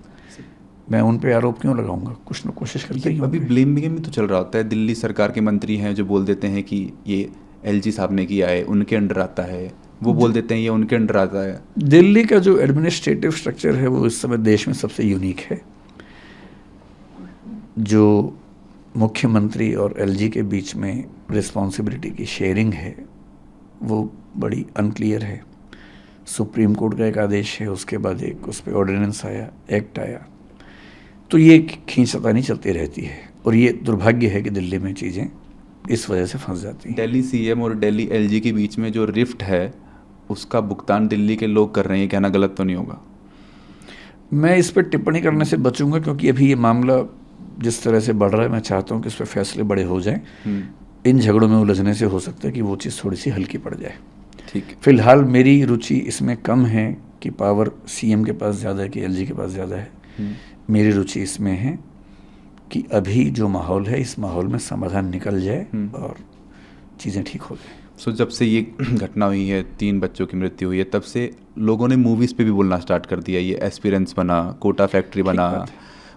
मैं उन पे आरोप क्यों लगाऊंगा? कुछ न कोशिश करते ही होंगे। अभी ब्लेम गेम भी तो चल रहा होता है। दिल्ली सरकार के मंत्री हैं जो बोल देते हैं कि ये एलजी साहब ने किया है, उनके अंडर आता है, वो बोल देते हैं ये उनके अंडर आता है। दिल्ली का जो एडमिनिस्ट्रेटिव स्ट्रक्चर है वो इस समय देश में सबसे यूनिक है। जो मुख्यमंत्री और एलजी के बीच में रिस्पॉन्सिबिलिटी की शेयरिंग है वो बड़ी अनक्लियर है। सुप्रीम कोर्ट का एक आदेश है, उसके बाद एक उस पर ऑर्डिनेंस आया, एक्ट आया, तो ये खींचतानी चलती रहती है। और ये दुर्भाग्य है कि दिल्ली में चीज़ें इस वजह से फंस जाती हैं। दिल्ली सीएम और दिल्ली एलजी के बीच में जो रिफ्ट है उसका भुगतान दिल्ली के लोग कर रहे हैं, कहना गलत तो नहीं होगा? मैं इस पर टिप्पणी करने से बचूंगा, क्योंकि अभी ये मामला जिस तरह से बढ़ रहा है, मैं चाहता हूँ कि इस पर फैसले बड़े हो जाएं। इन झगड़ों में उलझने से हो सकता है कि वो चीज़ थोड़ी सी हल्की पड़ जाए। ठीक है। फिलहाल मेरी रुचि इसमें कम है कि पावर सीएम के पास ज़्यादा है कि एलजी के पास ज़्यादा है। मेरी रुचि इसमें है कि अभी जो माहौल है, इस माहौल में समाधान निकल जाए और चीज़ें ठीक हो जाए। सो जब से ये घटना हुई है, 3 बच्चों की मृत्यु हुई है, तब से लोगों ने मूवीज़ पे भी बोलना स्टार्ट कर दिया। ये एस्पिरेंट्स बना, कोटा फैक्ट्री बना,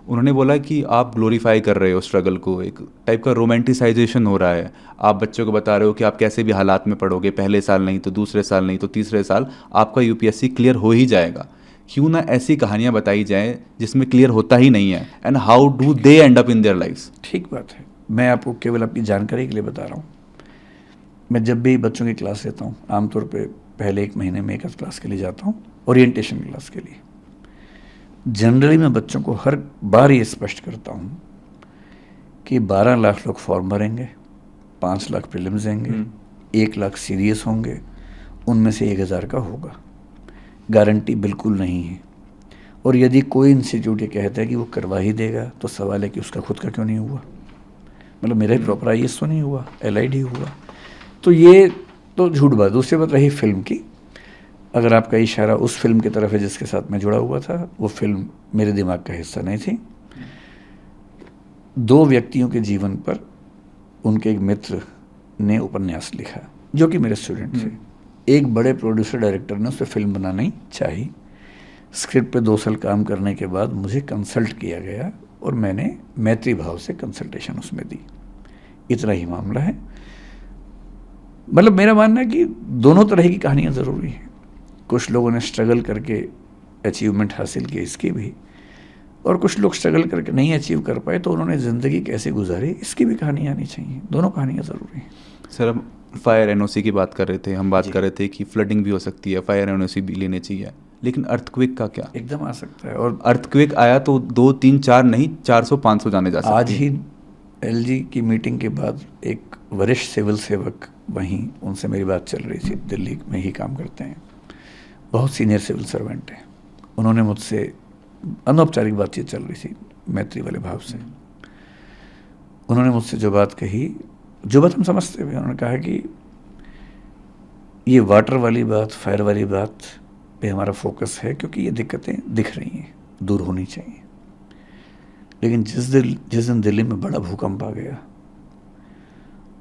उन्होंने बोला कि आप ग्लोरीफाई कर रहे हो स्ट्रगल को, एक टाइप का रोमांटिसाइजेशन हो रहा है। आप बच्चों को बता रहे हो कि आप कैसे भी हालात में पढ़ोगे, पहले साल नहीं तो दूसरे साल नहीं तो तीसरे साल आपका यूपीएससी क्लियर हो ही जाएगा। क्यों ना ऐसी कहानियाँ बताई जाएँ जिसमें क्लियर होता ही नहीं है, and how do they end up in their lifes. ठीक बात है। मैं आपको केवल आपकी जानकारी के लिए बता रहा हूँ। मैं जब भी बच्चों की क्लास लेता हूँ, आमतौर पे पहले 1 महीने में 1 क्लास के लिए जाता हूँ, ओरिएंटेशन क्लास के लिए। जनरली मैं बच्चों को हर बार ये स्पष्ट करता हूँ कि 12 लाख लोग फॉर्म भरेंगे, 5 लाख प्रीलिम्स देंगे, 1 लाख सीरियस होंगे, उनमें से 1000 का होगा। गारंटी बिल्कुल नहीं है। और यदि कोई इंस्टीट्यूट ये कहता है कि वो करवा ही देगा, तो सवाल है कि उसका खुद का क्यों नहीं हुआ। मतलब मेरा ही प्रॉपर आईएएस तो नहीं हुआ, एलआईडी हुआ। तो ये तो झूठ बात। दूसरी बात रही फिल्म की। अगर आपका इशारा उस फिल्म की तरफ है जिसके साथ मैं जुड़ा हुआ था, वो फिल्म मेरे दिमाग का हिस्सा नहीं थी। 2 व्यक्तियों के जीवन पर उनके एक मित्र ने उपन्यास लिखा जो कि मेरे स्टूडेंट थे। एक बड़े प्रोड्यूसर डायरेक्टर ने उस पर फिल्म बनानी चाहिए, स्क्रिप्ट पे 2 साल काम करने के बाद मुझे कंसल्ट किया गया और मैंने मैत्री भाव से कंसल्टेशन उसमें दी। इतना ही मामला है। मतलब मेरा मानना है कि दोनों तरह की कहानियाँ ज़रूरी हैं। कुछ लोगों ने स्ट्रगल करके अचीवमेंट हासिल की इसकी भी, और कुछ लोग स्ट्रगल करके नहीं अचीव कर पाए तो उन्होंने ज़िंदगी कैसे गुजारी इसकी भी कहानी आनी चाहिए। दोनों कहानियाँ ज़रूरी हैं। सर हम फायर एनओसी की बात कर रहे थे, हम बात कर रहे थे कि फ्लडिंग भी हो सकती है, फायर एनओसी भी लेने चाहिए, लेकिन अर्थक्वेक का क्या? एकदम आ सकता है। और अर्थक्वेक आया तो 2 3 4 नहीं 400 500 जाने जा सकते आज ही एलजी की मीटिंग के बाद एक वरिष्ठ सिविल सेवक वहीं, उनसे मेरी बात चल रही थी, दिल्ली में ही काम करते हैं, बहुत सीनियर सिविल सर्वेंट हैं। उन्होंने मुझसे अनौपचारिक बातचीत चल रही थी मैत्री वाले भाव से, उन्होंने मुझसे जो बात कही, जो बात हम समझते हुए, उन्होंने कहा कि ये वाटर वाली बात, फायर वाली बात पे हमारा फोकस है क्योंकि ये दिक्कतें दिख रही हैं, दूर होनी चाहिए। लेकिन जिस दिन दिल्ली में बड़ा भूकंप आ गया,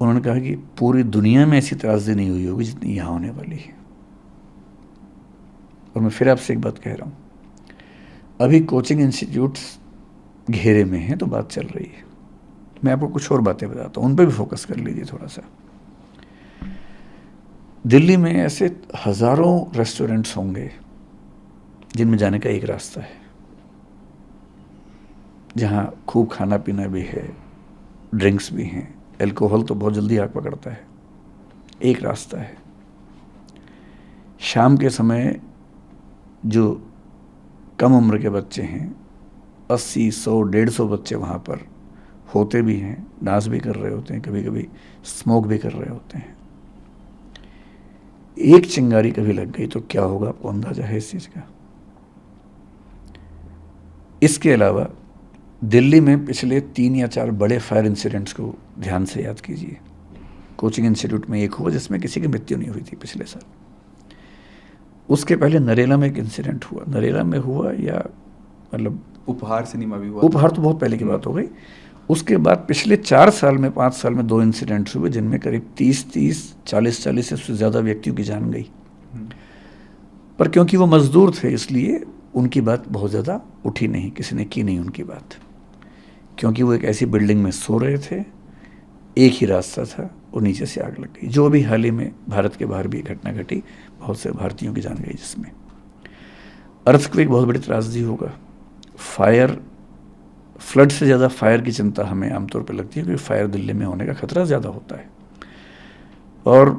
उन्होंने कहा कि पूरी दुनिया में ऐसी त्रासदी नहीं हुई होगी जितनी यहाँ होने वाली है। और मैं फिर आपसे एक बात कह रहा हूँ, अभी कोचिंग इंस्टीट्यूट्स घेरे में हैं तो बात चल रही है। मैं आपको कुछ और बातें बताता हूँ, उन पर भी फोकस कर लीजिए थोड़ा सा। दिल्ली में ऐसे हज़ारों रेस्टोरेंट्स होंगे जिनमें जाने का एक रास्ता है, जहाँ खूब खाना पीना भी है, ड्रिंक्स भी हैं, अल्कोहल तो बहुत जल्दी आग पकड़ता है। एक रास्ता है। शाम के समय जो कम उम्र के बच्चे हैं, 80 100 150 बच्चे वहाँ पर होते भी हैं, डांस भी कर रहे होते हैं, कभी कभी स्मोक भी कर रहे होते हैं। एक चिंगारी कभी लग गई तो क्या होगा, आपको अंदाजा है इस चीज़ का? इसके अलावा दिल्ली में पिछले 3 या 4 बड़े फायर इंसिडेंट्स को ध्यान से याद कीजिए। कोचिंग इंस्टीट्यूट में एक हुआ जिसमें किसी की मृत्यु नहीं हुई थी पिछले साल। उसके पहले नरेला में एक इंसिडेंट हुआ, नरेला में हुआ या मतलब उपहार सिनेमा भी हुआ। उपहार तो बहुत पहले की बात हो गई। उसके बाद पिछले 4 साल में, 5 साल में 2 इंसिडेंट्स हुए जिनमें करीब 30 40 से ज़्यादा व्यक्तियों की जान गई। पर क्योंकि वो मजदूर थे इसलिए उनकी बात बहुत ज़्यादा उठी नहीं, किसी ने की नहीं उनकी बात, क्योंकि वो एक ऐसी बिल्डिंग में सो रहे थे, एक ही रास्ता था और नीचे से आग लग गई। जो अभी हाल ही में भारत के बाहर भी एक घटना घटी, बहुत से भारतीयों की जान गई जिसमें। अर्थक्वेक बहुत बड़ी त्रासदी होगा। फायर, फ्लड से ज़्यादा फायर की चिंता हमें आमतौर पर लगती है क्योंकि फायर दिल्ली में होने का खतरा ज़्यादा होता है। और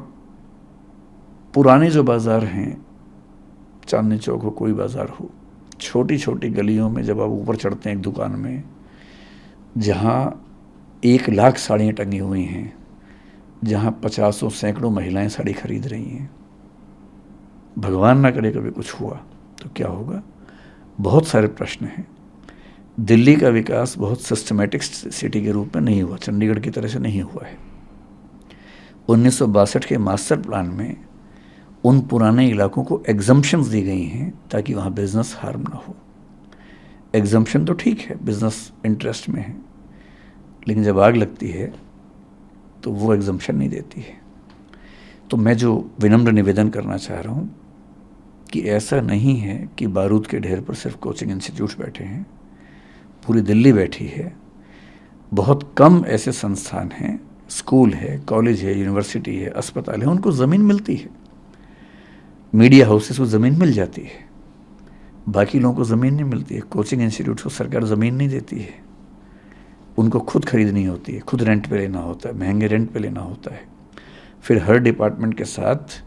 पुराने जो बाज़ार हैं, चांदनी चौक हो, कोई बाज़ार हो, छोटी छोटी गलियों में जब आप ऊपर चढ़ते हैं एक दुकान में जहाँ 1 लाख साड़ियाँ टंगी हुई हैं, जहाँ 50 सैकड़ों महिलाएं साड़ी खरीद रही हैं, भगवान ना करे कभी कुछ हुआ तो क्या होगा? बहुत सारे प्रश्न हैं। दिल्ली का विकास बहुत सिस्टमेटिक सिटी के रूप में नहीं हुआ, चंडीगढ़ की तरह से नहीं हुआ है। 1962 के मास्टर प्लान में उन पुराने इलाकों को एग्जम्पशंस दी गई हैं ताकि वहाँ बिजनेस हार्म ना हो। एग्जम्पशन तो ठीक है, बिजनेस इंटरेस्ट में है, लेकिन जब आग लगती है तो वो एग्जम्पशन नहीं देती है। तो मैं जो विनम्र निवेदन करना चाह रहा हूँ कि ऐसा नहीं है कि बारूद के ढेर पर सिर्फ कोचिंग इंस्टीट्यूट्स बैठे हैं, पूरी दिल्ली बैठी है। बहुत कम ऐसे संस्थान हैं, स्कूल है, कॉलेज है, यूनिवर्सिटी है, अस्पताल है, उनको ज़मीन मिलती है। मीडिया हाउसेस को ज़मीन मिल जाती है, बाकी लोगों को ज़मीन नहीं मिलती है। कोचिंग इंस्टीट्यूट को सरकार ज़मीन नहीं देती है, उनको खुद खरीदनी होती है, खुद रेंट पे लेना होता है, महंगे रेंट पे लेना होता है। फिर हर डिपार्टमेंट के साथ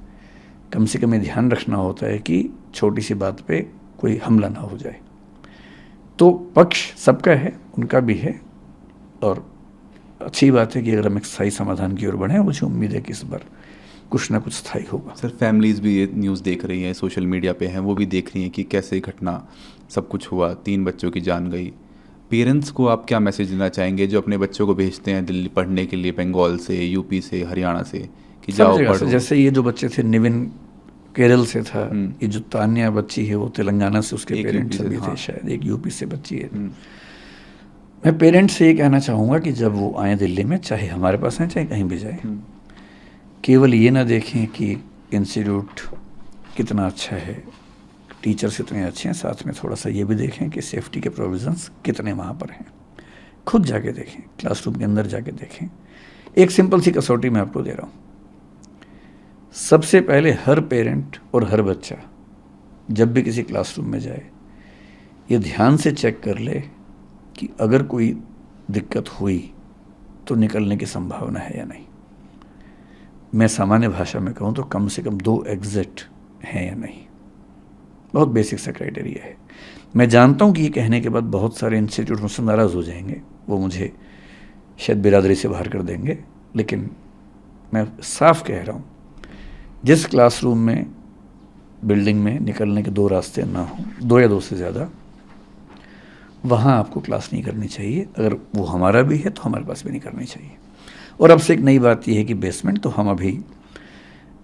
कम से कम ये ध्यान रखना होता है कि छोटी सी बात पे कोई हमला ना हो जाए। तो पक्ष सबका है, उनका भी है, और अच्छी बात है कि अगर हम एक स्थायी समाधान की ओर बढ़ें, मुझे उम्मीद है कि इस बार कुछ ना कुछ स्थायी होगा। सर फैमिलीज़ भी ये न्यूज़ देख रही हैं, सोशल मीडिया पे हैं, वो भी देख रही हैं कि कैसे घटना सब कुछ हुआ, 3 बच्चों की जान गई। पेरेंट्स को आप क्या मैसेज देना चाहेंगे जो अपने बच्चों को भेजते हैं दिल्ली पढ़ने के लिए, बंगाल से, यूपी से, हरियाणा से, कि जाओ पढ़ो? जैसे ये जो बच्चे थे, निविन केरल से था, ये जो तान्या बच्ची है वो तेलंगाना से, उसके पेरेंट्स भी थे, शायद एक यूपी से बच्ची है। मैं पेरेंट्स से ये कहना चाहूँगा कि जब वो आए दिल्ली में, चाहे हमारे पास आए चाहे कहीं भी जाए, केवल ये ना देखें कि इंस्टीट्यूट कितना अच्छा है, टीचर्स इतने अच्छे हैं, साथ में थोड़ा सा ये भी देखें कि सेफ्टी के प्रोविज़न्स कितने वहाँ पर हैं। खुद जाके देखें, क्लासरूम के अंदर जाके देखें। एक सिंपल सी कसौटी मैं आपको दे रहा हूँ। सबसे पहले हर पेरेंट और हर बच्चा जब भी किसी क्लासरूम में जाए, ये ध्यान से चेक कर ले कि अगर कोई दिक्कत हुई तो निकलने की संभावना है या नहीं। मैं सामान्य भाषा में कहूँ तो कम से कम 2 एग्जिट हैं या नहीं। बहुत बेसिक सा क्राइटेरिया है। मैं जानता हूँ कि ये कहने के बाद बहुत सारे इंस्टीट्यूट मुझसे नाराज़ हो जाएंगे, वो मुझे शायद बिरादरी से बाहर कर देंगे, लेकिन मैं साफ कह रहा हूँ, जिस क्लासरूम में बिल्डिंग में निकलने के 2 रास्ते ना हों, 2 या 2 से ज़्यादा, वहाँ आपको क्लास नहीं करनी चाहिए। अगर वो हमारा भी है तो हमारे पास भी नहीं करनी चाहिए। और अब से एक नई बात यह है कि बेसमेंट तो हम अभी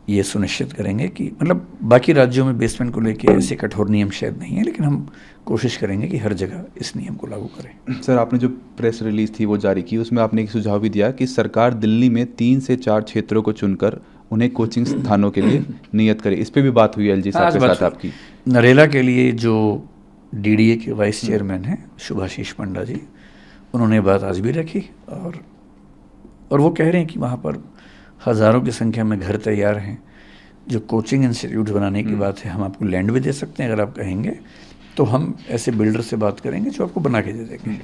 ये सुनिश्चित करेंगे कि मतलब बाकी राज्यों में बेसमेंट को लेके ऐसे कठोर नियम शायद नहीं है, लेकिन हम कोशिश करेंगे कि हर जगह इस नियम को लागू करें। सर, आपने जो प्रेस रिलीज थी वो जारी की, उसमें आपने एक सुझाव भी दिया कि सरकार दिल्ली में 3 से 4 क्षेत्रों को चुनकर उन्हें कोचिंग स्थानों के लिए नियत करे। इस पे भी बात हुई एलजी साहब के साथ आपकी। नरेला के लिए जो डीडीए के वाइस चेयरमैन हैं शुभाशीष पंडा जी, उन्होंने बात आज भी रखी और वो कह रहे हैं कि वहाँ पर हज़ारों की संख्या में घर तैयार हैं। जो कोचिंग इंस्टीट्यूट बनाने की बात है, हम आपको लैंड भी दे सकते हैं अगर आप कहेंगे, तो हम ऐसे बिल्डर से बात करेंगे जो आपको बना के दे देंगे।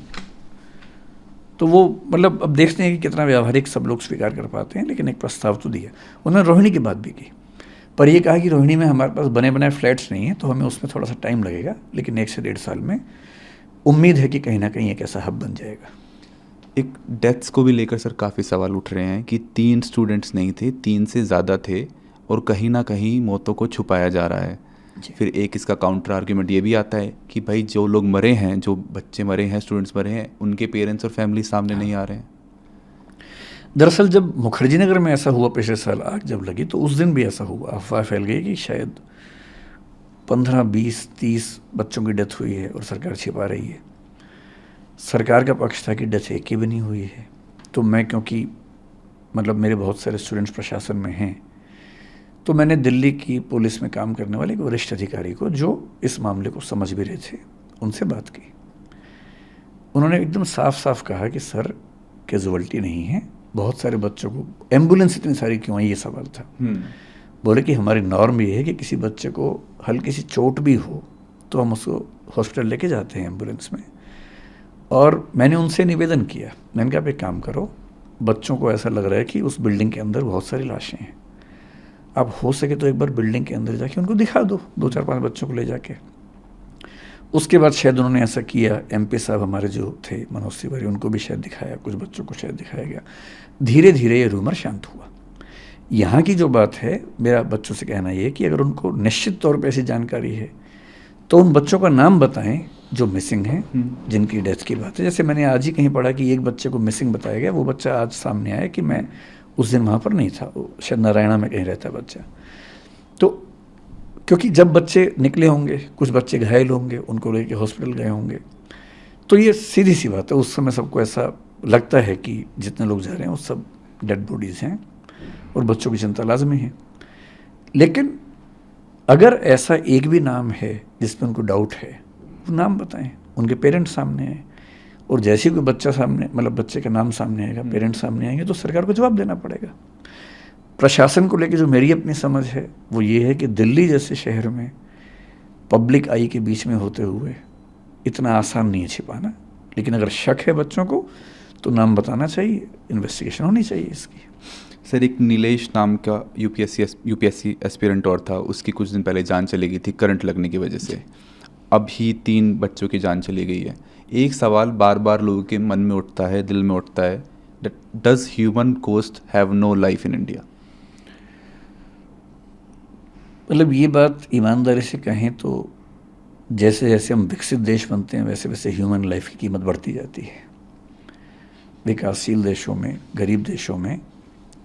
तो वो मतलब अब देखते हैं कि कितना व्यावहारिक सब लोग स्वीकार कर पाते हैं, लेकिन एक प्रस्ताव तो दिया। उन्होंने रोहिणी की बात भी की, पर ये कहा कि रोहिणी में हमारे पास बने बनाए फ्लैट्स नहीं हैं, तो हमें उसमें थोड़ा सा टाइम लगेगा, लेकिन 1 से 1.5 साल में उम्मीद है कि कहीं ना कहीं एक ऐसा हब बन जाएगा। एक डेथ्स को भी लेकर सर काफ़ी सवाल उठ रहे हैं कि 3 स्टूडेंट्स नहीं थे, 3 से ज़्यादा थे, और कहीं ना कहीं मौतों को छुपाया जा रहा है। फिर एक इसका काउंटर आर्ग्यूमेंट ये भी आता है कि भाई जो लोग मरे हैं, जो बच्चे मरे हैं, स्टूडेंट्स मरे हैं, उनके पेरेंट्स और फैमिली सामने नहीं आ रहे हैं। दरअसल जब मुखर्जी नगर में ऐसा हुआ पिछले साल आग जब लगी, तो उस दिन भी ऐसा हुआ, अफवाह फैल गई कि शायद 15, 20, 30 बच्चों की डेथ हुई है और सरकार छिपा रही है। सरकार का पक्ष था कि डेथ एक की भी नहीं हुई है। तो मैं, क्योंकि मतलब मेरे बहुत सारे स्टूडेंट्स प्रशासन में हैं, तो मैंने दिल्ली की पुलिस में काम करने वाले एक वरिष्ठ अधिकारी को, जो इस मामले को समझ भी रहे थे, उनसे बात की। उन्होंने एकदम साफ साफ कहा कि सर, कैजुअल्टी नहीं है, बहुत सारे बच्चों को, एम्बुलेंस इतनी सारी क्यों आई, ये सवाल था। बोले कि हमारी नॉर्म ये है कि किसी बच्चे को हल्की सी चोट भी हो तो हम उसको हॉस्पिटल लेके जाते हैं एम्बुलेंस में। और मैंने उनसे निवेदन किया, मैंने कहा आप एक काम करो, बच्चों को ऐसा लग रहा है कि उस बिल्डिंग के अंदर बहुत सारी लाशें हैं, आप हो सके तो एक बार बिल्डिंग के अंदर जाके उनको दिखा दो, 2, 4, 5 बच्चों को ले जाके। उसके बाद शायद उन्होंने ऐसा किया। एमपी साहब हमारे जो थे मनोज तिवारी, उनको भी शायद दिखाया, कुछ बच्चों को शायद दिखाया गया। धीरे धीरे ये रूमर शांत हुआ। यहाँ की जो बात है, मेरा बच्चों से कहना ये है कि अगर उनको निश्चित तौर पर ऐसी जानकारी है तो उन बच्चों का नाम बताएं जो मिसिंग हैं, जिनकी डेथ की बात है। जैसे मैंने आज ही कहीं पढ़ा कि एक बच्चे को मिसिंग बताया गया, वो बच्चा आज सामने आया कि मैं उस दिन वहाँ पर नहीं था, शायद नारायणा में कहीं रहता बच्चा। तो क्योंकि जब बच्चे निकले होंगे, कुछ बच्चे घायल होंगे, उनको लेके हॉस्पिटल गए होंगे, तो ये सीधी सी बात है, उस समय सबको ऐसा लगता है कि जितने लोग जा रहे हैं वो सब डेड बॉडीज़ हैं और बच्चों की चिंता लाजमी है। लेकिन अगर ऐसा एक भी नाम है जिसमें उनको डाउट है, वो नाम बताएं, उनके पेरेंट्स सामने आए, और जैसे ही कोई बच्चा सामने, मतलब बच्चे का नाम सामने आएगा, पेरेंट्स सामने आएंगे, तो सरकार को जवाब देना पड़ेगा। प्रशासन को लेकर जो मेरी अपनी समझ है वो ये है कि दिल्ली जैसे शहर में पब्लिक आई के बीच में होते हुए इतना आसान नहीं है छिपाना, लेकिन अगर शक है बच्चों को तो नाम बताना चाहिए, इन्वेस्टिगेशन होनी चाहिए इसकी। सर, एक नीलेश नाम का यूपीएससी एस्पिरेंट और था, उसकी कुछ दिन पहले जान चली गई थी करंट लगने की वजह से। अभी 3 बच्चों की जान चली गई है। एक सवाल बार बार लोगों के मन में उठता है, दिल में उठता है, does human cost have no life in India? मतलब ये बात ईमानदारी से कहें तो जैसे जैसे हम विकसित देश बनते हैं, वैसे वैसे ह्यूमन लाइफ की कीमत बढ़ती जाती है। विकासशील देशों में, गरीब देशों में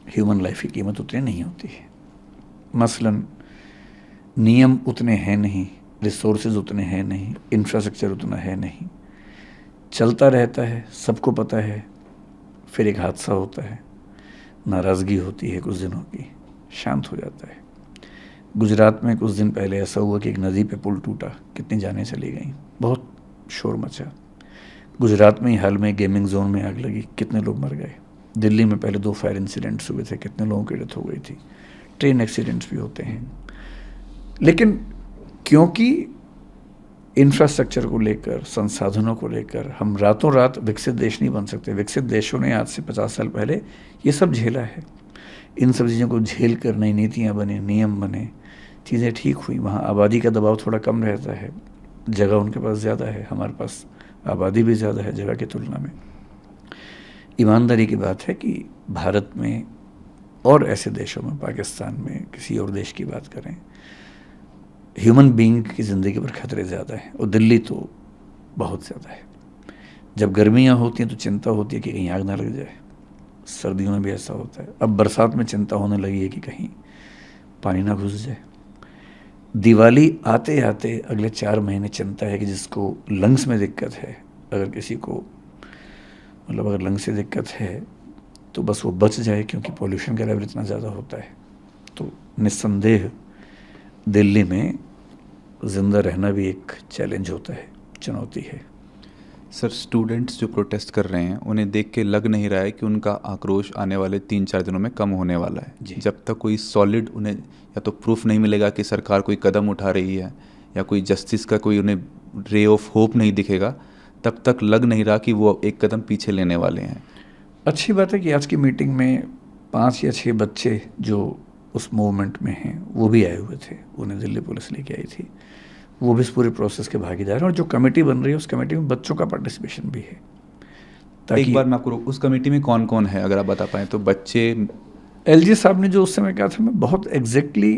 ह्यूमन लाइफ की कीमत उतनी नहीं होती है। मसलन नियम उतने हैं नहीं, रिसोर्सेज उतने हैं नहीं, इंफ्रास्ट्रक्चर उतना है नहीं, चलता रहता है, सबको पता है, फिर एक हादसा होता है, नाराज़गी होती है कुछ दिनों की, शांत हो जाता है। गुजरात में कुछ दिन पहले ऐसा हुआ कि एक नदी पे पुल टूटा, कितनी जानें चली गई, बहुत शोर मचा। गुजरात में ही हाल में गेमिंग जोन में आग लगी, कितने लोग मर गए। दिल्ली में पहले 2 फायर इंसिडेंट्स हुए थे, कितने लोगों की डेथ हो गई थी। ट्रेन एक्सीडेंट्स भी होते हैं। लेकिन क्योंकि इंफ्रास्ट्रक्चर को लेकर, संसाधनों को लेकर हम रातों रात विकसित देश नहीं बन सकते। विकसित देशों ने आज से 50 साल पहले ये सब झेला है। इन सब चीज़ों को झेल कर नई नीतियाँ बने, नियम बने, चीज़ें ठीक हुई। वहाँ आबादी का दबाव थोड़ा कम रहता है, जगह उनके पास ज़्यादा है, हमारे पास आबादी भी ज़्यादा है जगह की तुलना में। ईमानदारी की बात है कि भारत में और ऐसे देशों में, पाकिस्तान में, किसी और देश की बात करें, ह्यूमन बीइंग की ज़िंदगी पर खतरे ज़्यादा हैं, और दिल्ली तो बहुत ज़्यादा है। जब गर्मियाँ होती हैं तो चिंता होती है कि कहीं आग ना लग जाए, सर्दियों में भी ऐसा होता है। अब बरसात में चिंता होने लगी है कि कहीं पानी ना घुस जाए। दिवाली आते आते अगले 4 महीने चिंता है कि जिसको लंग्स में दिक्कत है, अगर किसी को मतलब अगर लंग्स से दिक्कत है तो बस वो बच जाए, क्योंकि पॉल्यूशन का लेवल इतना ज़्यादा होता है। तो निस्संदेह दिल्ली में ज़िंदा रहना भी एक चैलेंज होता है, चुनौती है। सर, स्टूडेंट्स जो प्रोटेस्ट कर रहे हैं उन्हें देख के लग नहीं रहा है कि उनका आक्रोश आने वाले 3-4 दिनों में कम होने वाला है। जब तक कोई सॉलिड उन्हें या तो प्रूफ नहीं मिलेगा कि सरकार कोई कदम उठा रही है या कोई जस्टिस का कोई उन्हें रे ऑफ होप नहीं दिखेगा, तब तक लग नहीं रहा कि वो एक कदम पीछे लेने वाले हैं। अच्छी बात है कि आज की मीटिंग में 5 या 6 बच्चे जो उस मूवमेंट में हैं वो भी आए हुए थे, उन्हें दिल्ली पुलिस लेके आई थी। वो भी इस पूरे प्रोसेस के भागीदार हैं, और जो कमेटी बन रही है उस कमेटी में बच्चों का पार्टिसिपेशन भी है। एक बार मैं आपको उस कमेटी में कौन कौन है अगर आप बता पाएँ तो? बच्चे, एलजी साहब ने जो उस समय कहा था, मैं बहुत एग्जैक्टली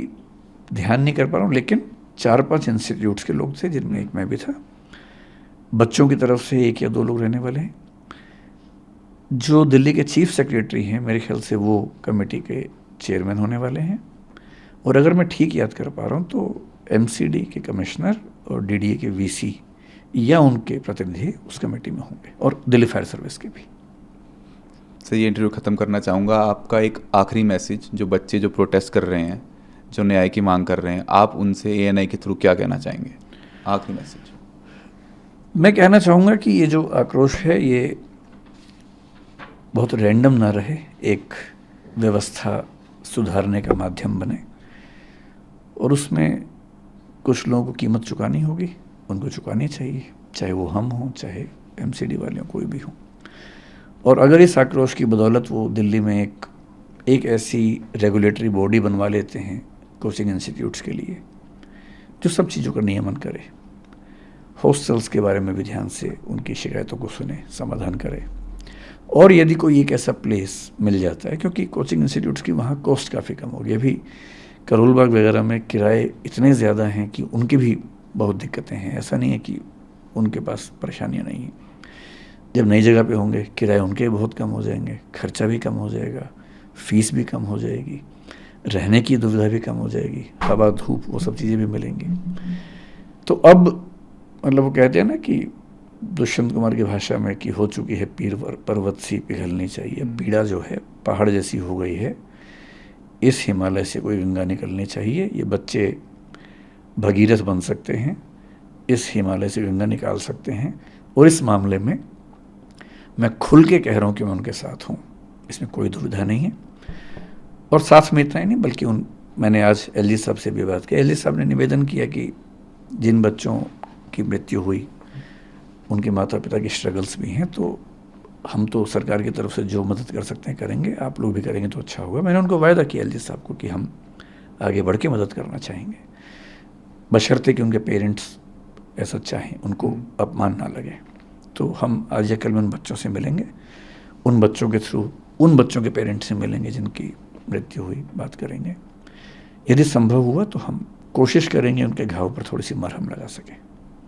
ध्यान नहीं कर पा रहा हूँ, लेकिन 4-5 इंस्टीट्यूट्स के लोग थे, जिनमें एक मैं भी था। बच्चों की तरफ से 1 या 2 लोग रहने वाले हैं। जो दिल्ली के चीफ सेक्रेटरी हैं, मेरे ख्याल से वो कमेटी के चेयरमैन होने वाले हैं। और अगर मैं ठीक याद कर पा रहा हूँ तो एमसीडी के कमिश्नर और डीडीए के वीसी या उनके प्रतिनिधि उस कमेटी में होंगे, और दिल्ली फायर सर्विस के भी। सर, ये इंटरव्यू ख़त्म करना चाहूँगा। आपका एक आखिरी मैसेज, जो बच्चे जो प्रोटेस्ट कर रहे हैं, जो न्याय की मांग कर रहे हैं, आप उनसे एएनआई के थ्रू क्या कहना चाहेंगे? आखिरी मैसेज। मैं कहना चाहूँगा कि ये जो आक्रोश है ये बहुत रैंडम ना रहे, एक व्यवस्था सुधारने का माध्यम बने, और उसमें कुछ लोगों को कीमत चुकानी होगी, उनको चुकानी चाहिए, चाहे वो हम हों, चाहे एमसीडी वाले हों, कोई भी हों। और अगर इस आक्रोश की बदौलत वो दिल्ली में एक ऐसी रेगुलेटरी बॉडी बनवा लेते हैं कोचिंग इंस्टीट्यूट्स के लिए, जो सब चीज़ों का नियमन करे, हॉस्टल्स के बारे में भी ध्यान से उनकी शिकायतों को सुने, समाधान करे, और यदि कोई एक ऐसा प्लेस मिल जाता है, क्योंकि कोचिंग इंस्टीट्यूट्स की वहाँ कॉस्ट काफ़ी कम होगी। अभी करोल बाग वगैरह में किराए इतने ज़्यादा हैं कि उनकी भी बहुत दिक्कतें हैं। ऐसा नहीं है कि उनके पास परेशानियाँ नहीं हैं। जब नई जगह पे होंगे, किराए उनके बहुत कम हो जाएंगे, खर्चा भी कम हो जाएगा, फीस भी कम हो जाएगी, रहने की दुविधा भी कम हो जाएगी, हवा धूप वो सब चीज़ें भी मिलेंगी। तो अब मतलब वो कहते हैं ना कि दुष्यंत कुमार की भाषा में कि हो चुकी है पीर पर्वत सी पिघलनी चाहिए। पीड़ा जो है पहाड़ जैसी हो गई है, इस हिमालय से कोई गंगा निकलनी चाहिए। ये बच्चे भगीरथ बन सकते हैं, इस हिमालय से गंगा निकाल सकते हैं, और इस मामले में मैं खुल के कह रहा हूँ कि मैं उनके साथ हूँ, इसमें कोई दुविधा नहीं है। और साथ में इतना ही नहीं, बल्कि मैंने आज एलजी साहब से भी बात की। एलजी साहब ने निवेदन किया कि जिन बच्चों की मृत्यु हुई उनके माता पिता की स्ट्रगल्स भी हैं, तो हम तो सरकार की तरफ से जो मदद कर सकते हैं करेंगे, आप लोग भी करेंगे तो अच्छा होगा। मैंने उनको वायदा किया एलजी साहब को कि हम आगे बढ़ के मदद करना चाहेंगे, बशर्ते कि उनके पेरेंट्स ऐसा चाहें, उनको अपमान ना लगे। तो हम आज या कल में उन बच्चों से मिलेंगे, उन बच्चों के थ्रू उन बच्चों के पेरेंट्स से मिलेंगे जिनकी मृत्यु हुई, बात करेंगे। यदि संभव हुआ तो हम कोशिश करेंगे उनके घाव पर थोड़ी सी मरहम लगा सकें।